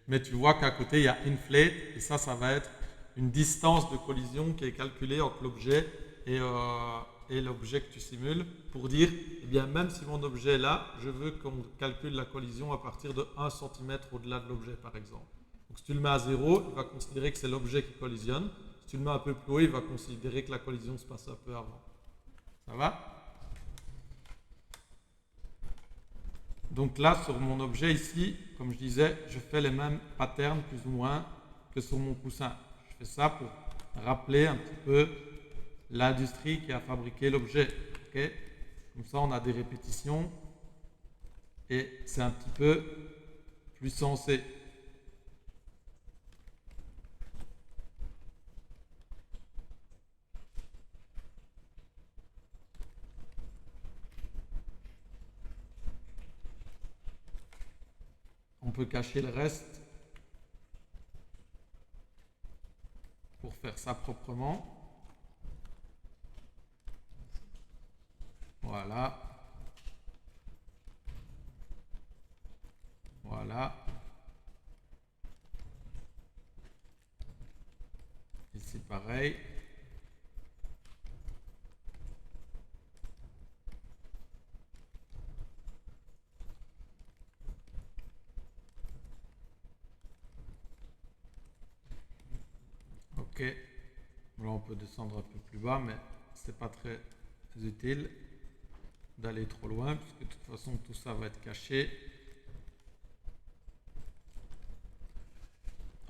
Mais tu vois qu'à côté, il y a inflate, et ça va être une distance de collision qui est calculée entre l'objet et l'objet que tu simules pour dire, eh bien, même si mon objet est là, je veux qu'on calcule la collision à partir de 1 cm au-delà de l'objet, par exemple. Donc, si tu le mets à 0, il va considérer que c'est l'objet qui collisionne. Si tu le mets un peu plus haut, il va considérer que la collision se passe un peu avant. Ça va ? Donc là, sur mon objet ici, comme je disais, je fais les mêmes patterns plus ou moins que sur mon coussin. Je fais ça pour rappeler un petit peu l'industrie qui a fabriqué l'objet. Okay, comme ça, on a des répétitions et c'est un petit peu plus sensé. On peut cacher le reste pour faire ça proprement. Voilà. Voilà. Ici pareil. Ok. Là on peut descendre un peu plus bas, mais c'est pas très utile d'aller trop loin, puisque de toute façon tout ça va être caché.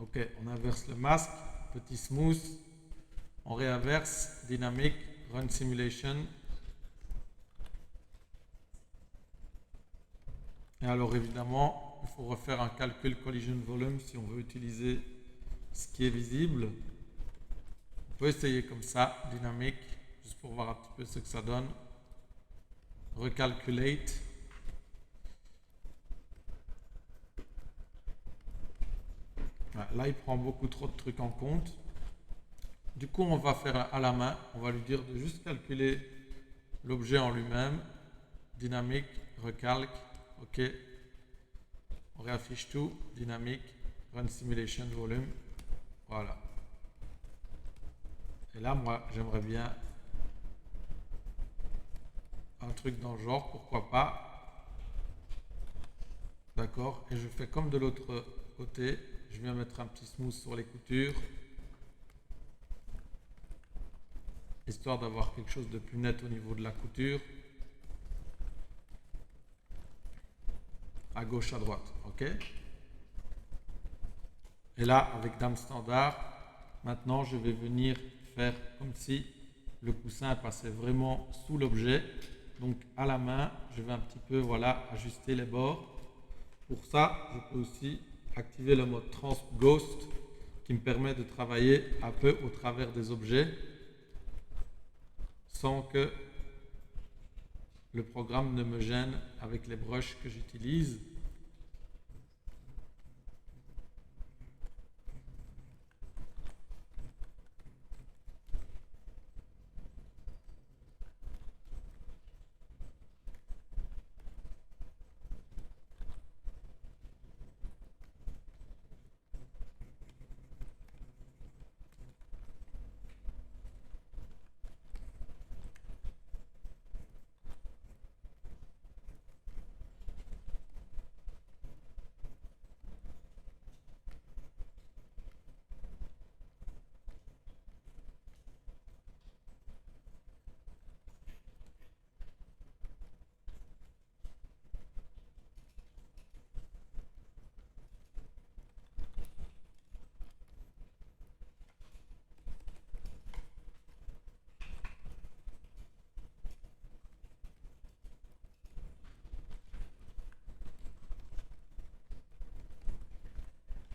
Ok, on inverse le masque, petit smooth, on réinverse, dynamique, run simulation. Et alors évidemment, il faut refaire un calcul collision volume si on veut utiliser ce qui est visible. On peut essayer comme ça, dynamique, juste pour voir un petit peu ce que ça donne. Recalculate. Là, il prend beaucoup trop de trucs en compte. Du coup, on va faire à la main. On va lui dire de juste calculer l'objet en lui-même. Dynamique, recalque. OK. On réaffiche tout. Dynamique, run simulation volume. Voilà. Et là, moi, j'aimerais bien un truc dans le genre. Pourquoi pas. D'accord. Et je fais comme de l'autre côté. Je viens mettre un petit smooth sur les coutures. Histoire d'avoir quelque chose de plus net au niveau de la couture. À gauche, à droite. OK. Et là, avec dame standard, maintenant, je vais venir faire comme si le coussin passait vraiment sous l'objet. Donc, à la main, je vais un petit peu, voilà, ajuster les bords. Pour ça, je peux aussi activer le mode Trans Ghost qui me permet de travailler un peu au travers des objets sans que le programme ne me gêne avec les brushes que j'utilise.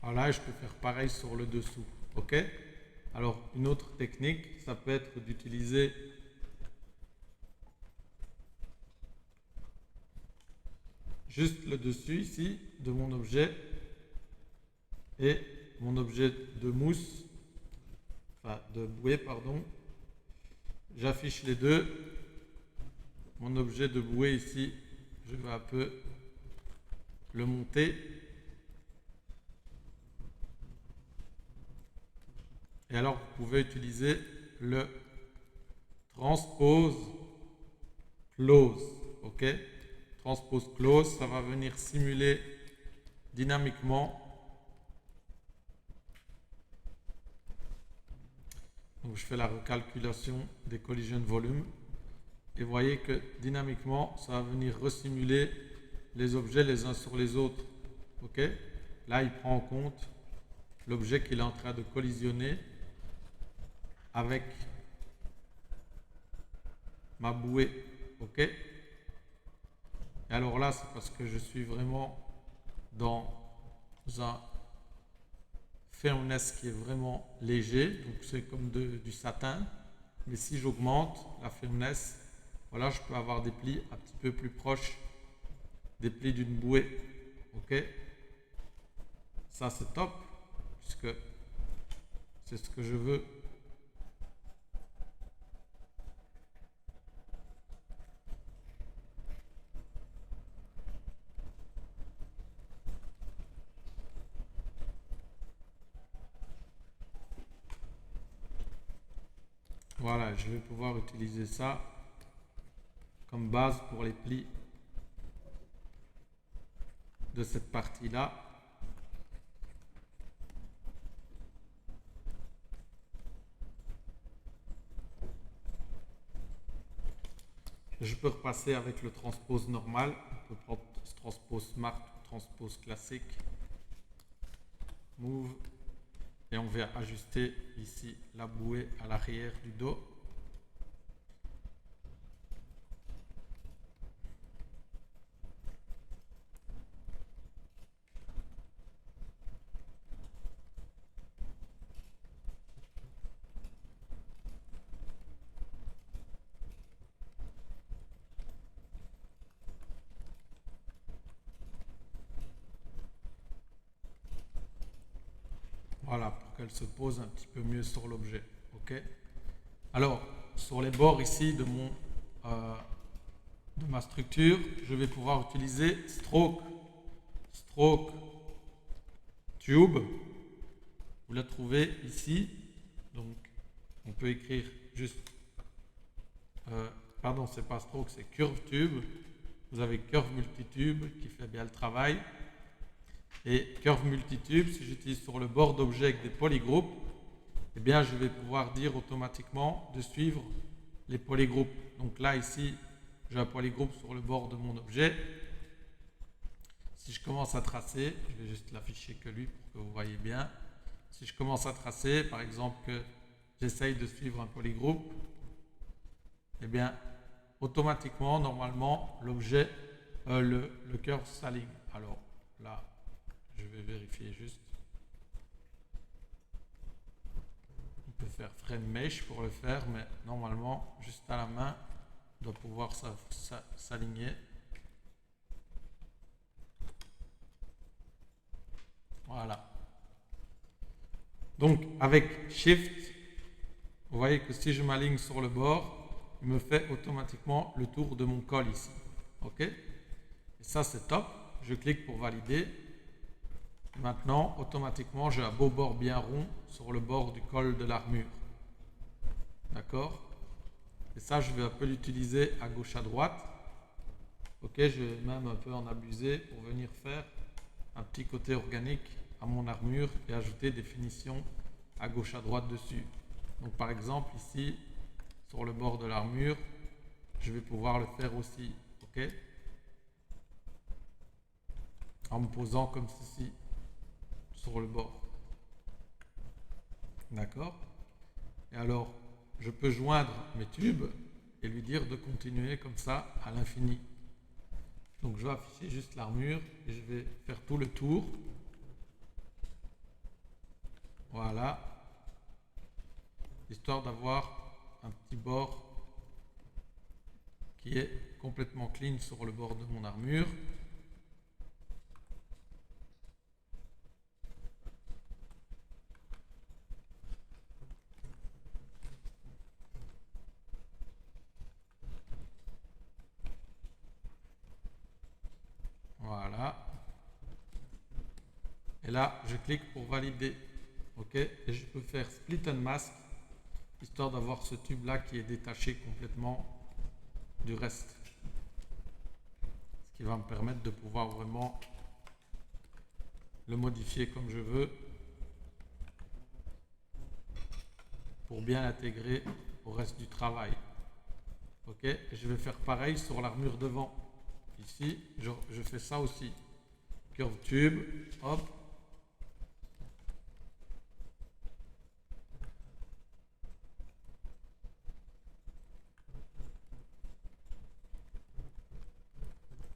Alors là, je peux faire pareil sur le dessous. OK? Alors, une autre technique, ça peut être d'utiliser juste le dessus ici de mon objet et mon objet de mousse, enfin de bouée, pardon. J'affiche les deux. Mon objet de bouée ici, je vais un peu le monter. Et alors, vous pouvez utiliser le transpose close. OK? Transpose close, ça va venir simuler dynamiquement. Donc, je fais la recalculation des collision volume. Et vous voyez que dynamiquement, ça va venir resimuler les objets les uns sur les autres. OK? Là, il prend en compte l'objet qu'il est en train de collisionner avec ma bouée. OK? Et alors là, c'est parce que je suis vraiment dans un firmness qui est vraiment léger. Donc, c'est comme du satin. Mais si j'augmente la firmness, voilà, je peux avoir des plis un petit peu plus proches des plis d'une bouée. OK? Ça, c'est top, puisque c'est ce que je veux. Voilà, je vais pouvoir utiliser ça comme base pour les plis de cette partie-là. Je peux repasser avec le transpose normal. On peut prendre transpose smart ou transpose classique. Move. Et on vient ajuster ici la bouée à l'arrière du dos. Voilà, pour qu'elle se pose un petit peu mieux sur l'objet. Ok. Alors, sur les bords ici de ma structure, je vais pouvoir utiliser stroke tube. Vous la trouvez ici. Donc, on peut écrire juste, pardon, c'est pas stroke, c'est curve tube. Vous avez curve multitube qui fait bien le travail. Et curve multitube, si j'utilise sur le bord d'objet avec des polygroupes, eh bien, je vais pouvoir dire automatiquement de suivre les polygroupes. Donc là, ici, j'ai un polygroupe sur le bord de mon objet. Si je commence à tracer, je vais juste l'afficher que lui pour que vous voyez bien. Si je commence à tracer, par exemple que j'essaye de suivre un polygroupe, eh bien, automatiquement, normalement, l'objet, le curve s'aligne. Alors là, je vais vérifier juste. On peut faire frame mesh pour le faire, mais normalement, juste à la main, on doit pouvoir s'aligner. Voilà. Donc, avec Shift, vous voyez que si je m'aligne sur le bord, il me fait automatiquement le tour de mon col ici. OK? Et ça, c'est top. Je clique pour valider. Maintenant, automatiquement, j'ai un beau bord bien rond sur le bord du col de l'armure. D'accord? Et ça, je vais un peu l'utiliser à gauche à droite. Ok, je vais même un peu en abuser pour venir faire un petit côté organique à mon armure et ajouter des finitions à gauche à droite dessus. Donc par exemple, ici, sur le bord de l'armure, je vais pouvoir le faire aussi. Ok? En me posant comme ceci sur le bord. D'accord? Et alors, je peux joindre mes tubes et lui dire de continuer comme ça à l'infini. Donc je vais afficher juste l'armure et je vais faire tout le tour. Voilà. Histoire d'avoir un petit bord qui est complètement clean sur le bord de mon armure. Voilà. Et là, je clique pour valider. OK. Et je peux faire split and mask, histoire d'avoir ce tube-là qui est détaché complètement du reste. Ce qui va me permettre de pouvoir vraiment le modifier comme je veux pour bien l'intégrer au reste du travail. OK. Et je vais faire pareil sur l'armure devant. Ici, je fais ça aussi. Curve tube, hop.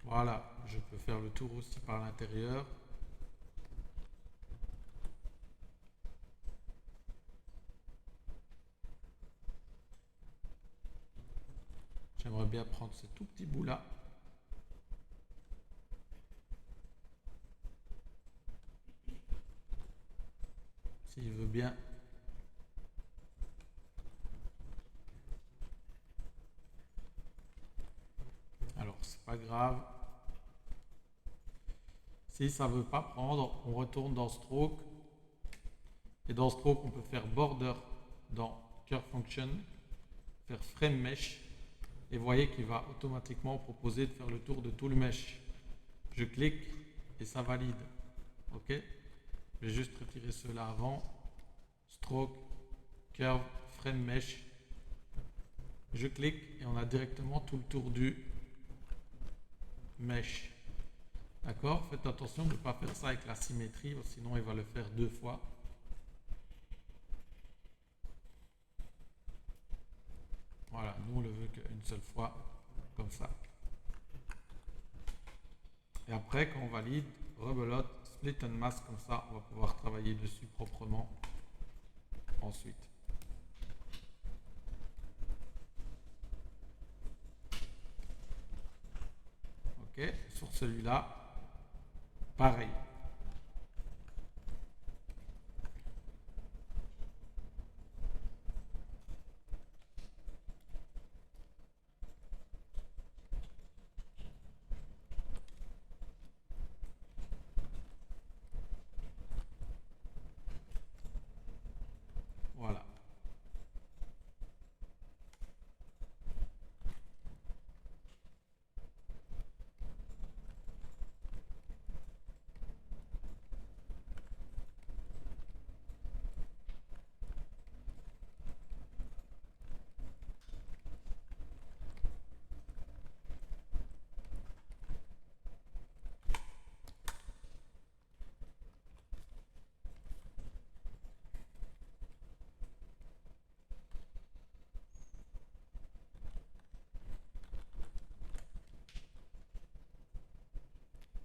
Voilà, je peux faire le tour aussi par l'intérieur. J'aimerais bien prendre ce tout petit bout-là. S'il veut bien. Alors, c'est pas grave. Si ça ne veut pas prendre, on retourne dans Stroke. Et dans Stroke, on peut faire Border dans Curve Function. faire frame mesh et vous voyez qu'il va automatiquement proposer de faire le tour de tout le mesh. Je clique et ça valide. Ok, je vais juste retirer cela avant. Stroke, curve, frame mesh. Je clique et on a directement tout le tour du mesh. D'accord? Faites attention de ne pas faire ça avec la symétrie, sinon il va le faire 2 fois. Voilà, nous on le veut qu'une seule fois, comme ça. Et après, quand on valide, rebelote, split and mask, comme ça, on va pouvoir travailler dessus proprement ensuite. Ok, sur celui-là, pareil. Voilà.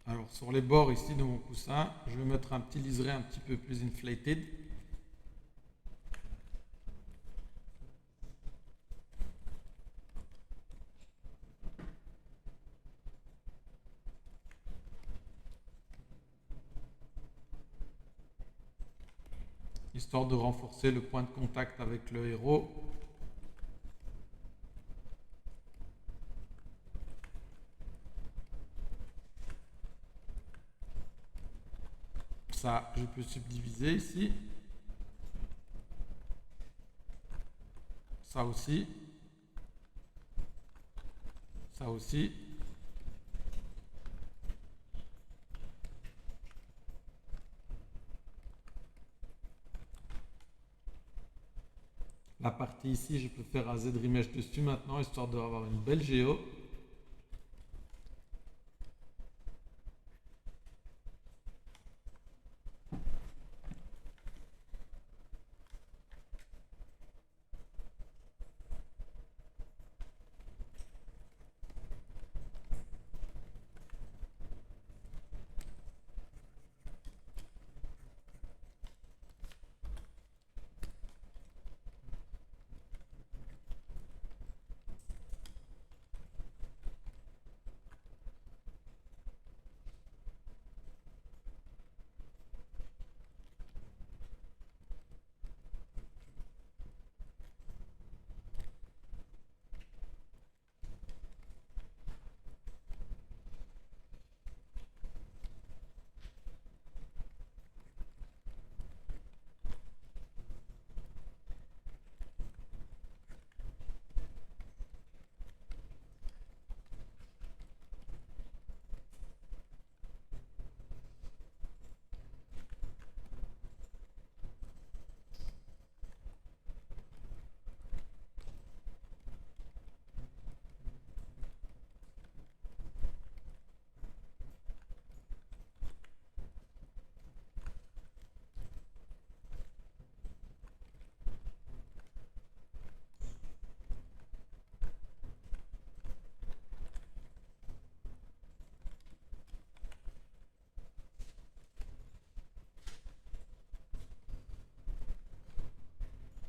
Alors sur les bords ici de mon coussin, je vais mettre un petit liseré un petit peu plus inflated. Histoire de renforcer le point de contact avec le héros. Ça, je peux subdiviser ici. Ça aussi. Ça aussi. La partie ici, je peux faire un Z-Remesh dessus maintenant, histoire d'avoir une belle géo.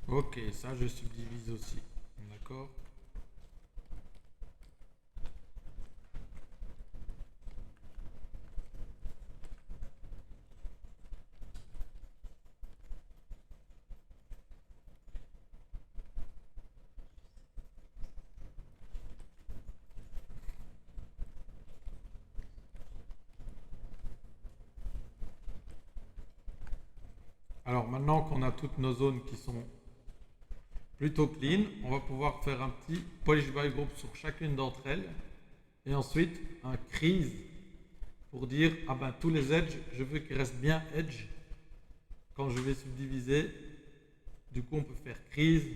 Ok, ça je subdivise aussi. D'accord? Alors maintenant qu'on a toutes nos zones qui sont plutôt clean. On va pouvoir faire un petit polish by group sur chacune d'entre elles. Et ensuite, un crease pour dire, ah ben tous les edges, je veux qu'ils restent bien edge. Quand je vais subdiviser, du coup on peut faire crease,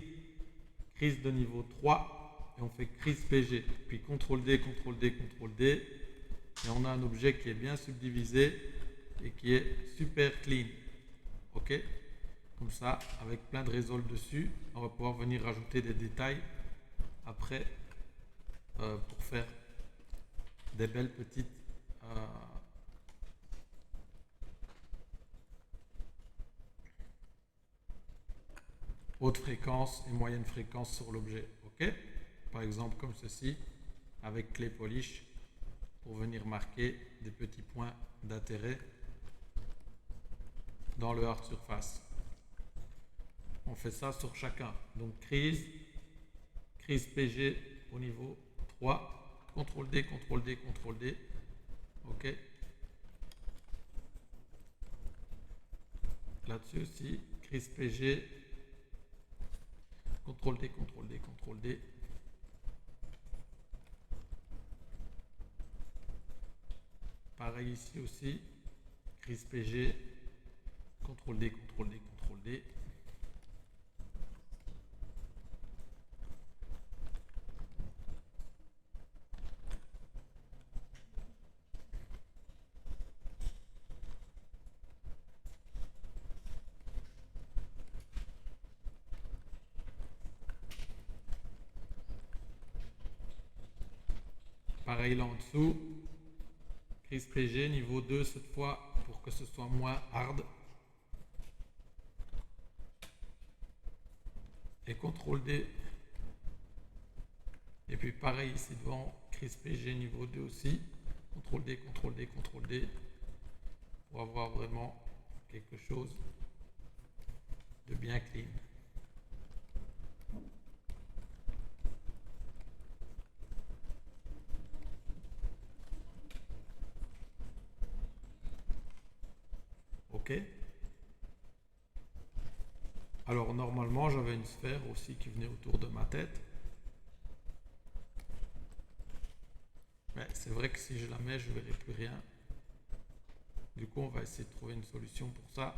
crease de niveau 3, et on fait crease PG. Puis CTRL D, CTRL D, CTRL D, et on a un objet qui est bien subdivisé et qui est super clean. Ok? Comme ça, avec plein de résolves dessus, on va pouvoir venir rajouter des détails après pour faire des belles petites haute fréquence et moyenne fréquence sur l'objet. Ok? Par exemple comme ceci, avec clé polish, pour venir marquer des petits points d'intérêt dans le hard surface. On fait ça sur chacun. Donc crease PG au niveau 3, CTRL D, CTRL D, CTRL D. Ok. Là-dessus aussi, crease PG, CTRL D, CTRL D, CTRL D. Pareil ici aussi, crease PG, CTRL D, CTRL D, CTRL D. Pareil là en dessous, crease PG niveau 2 cette fois pour que ce soit moins hard. Et CTRL D. Et puis pareil ici devant, crease PG niveau 2 aussi. CTRL D, CTRL D, CTRL D. Pour avoir vraiment quelque chose de bien clean. Ok. Alors normalement j'avais une sphère aussi qui venait autour de ma tête. Mais c'est vrai que si je la mets, je ne verrai plus rien. Du coup, on va essayer de trouver une solution pour ça.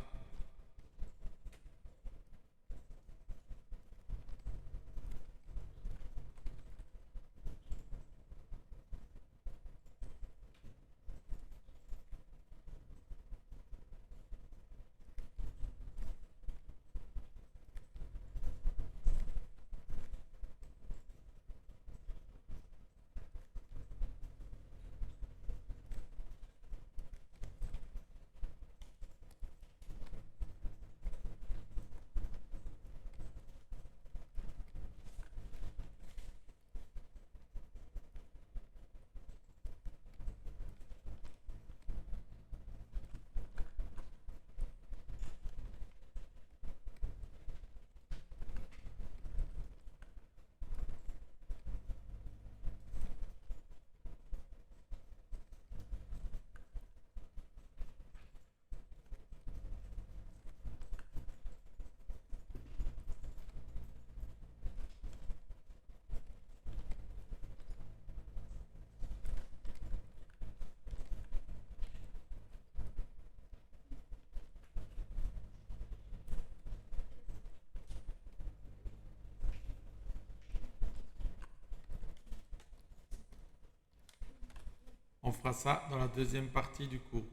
On fera ça dans la deuxième partie du cours.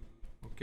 Ok?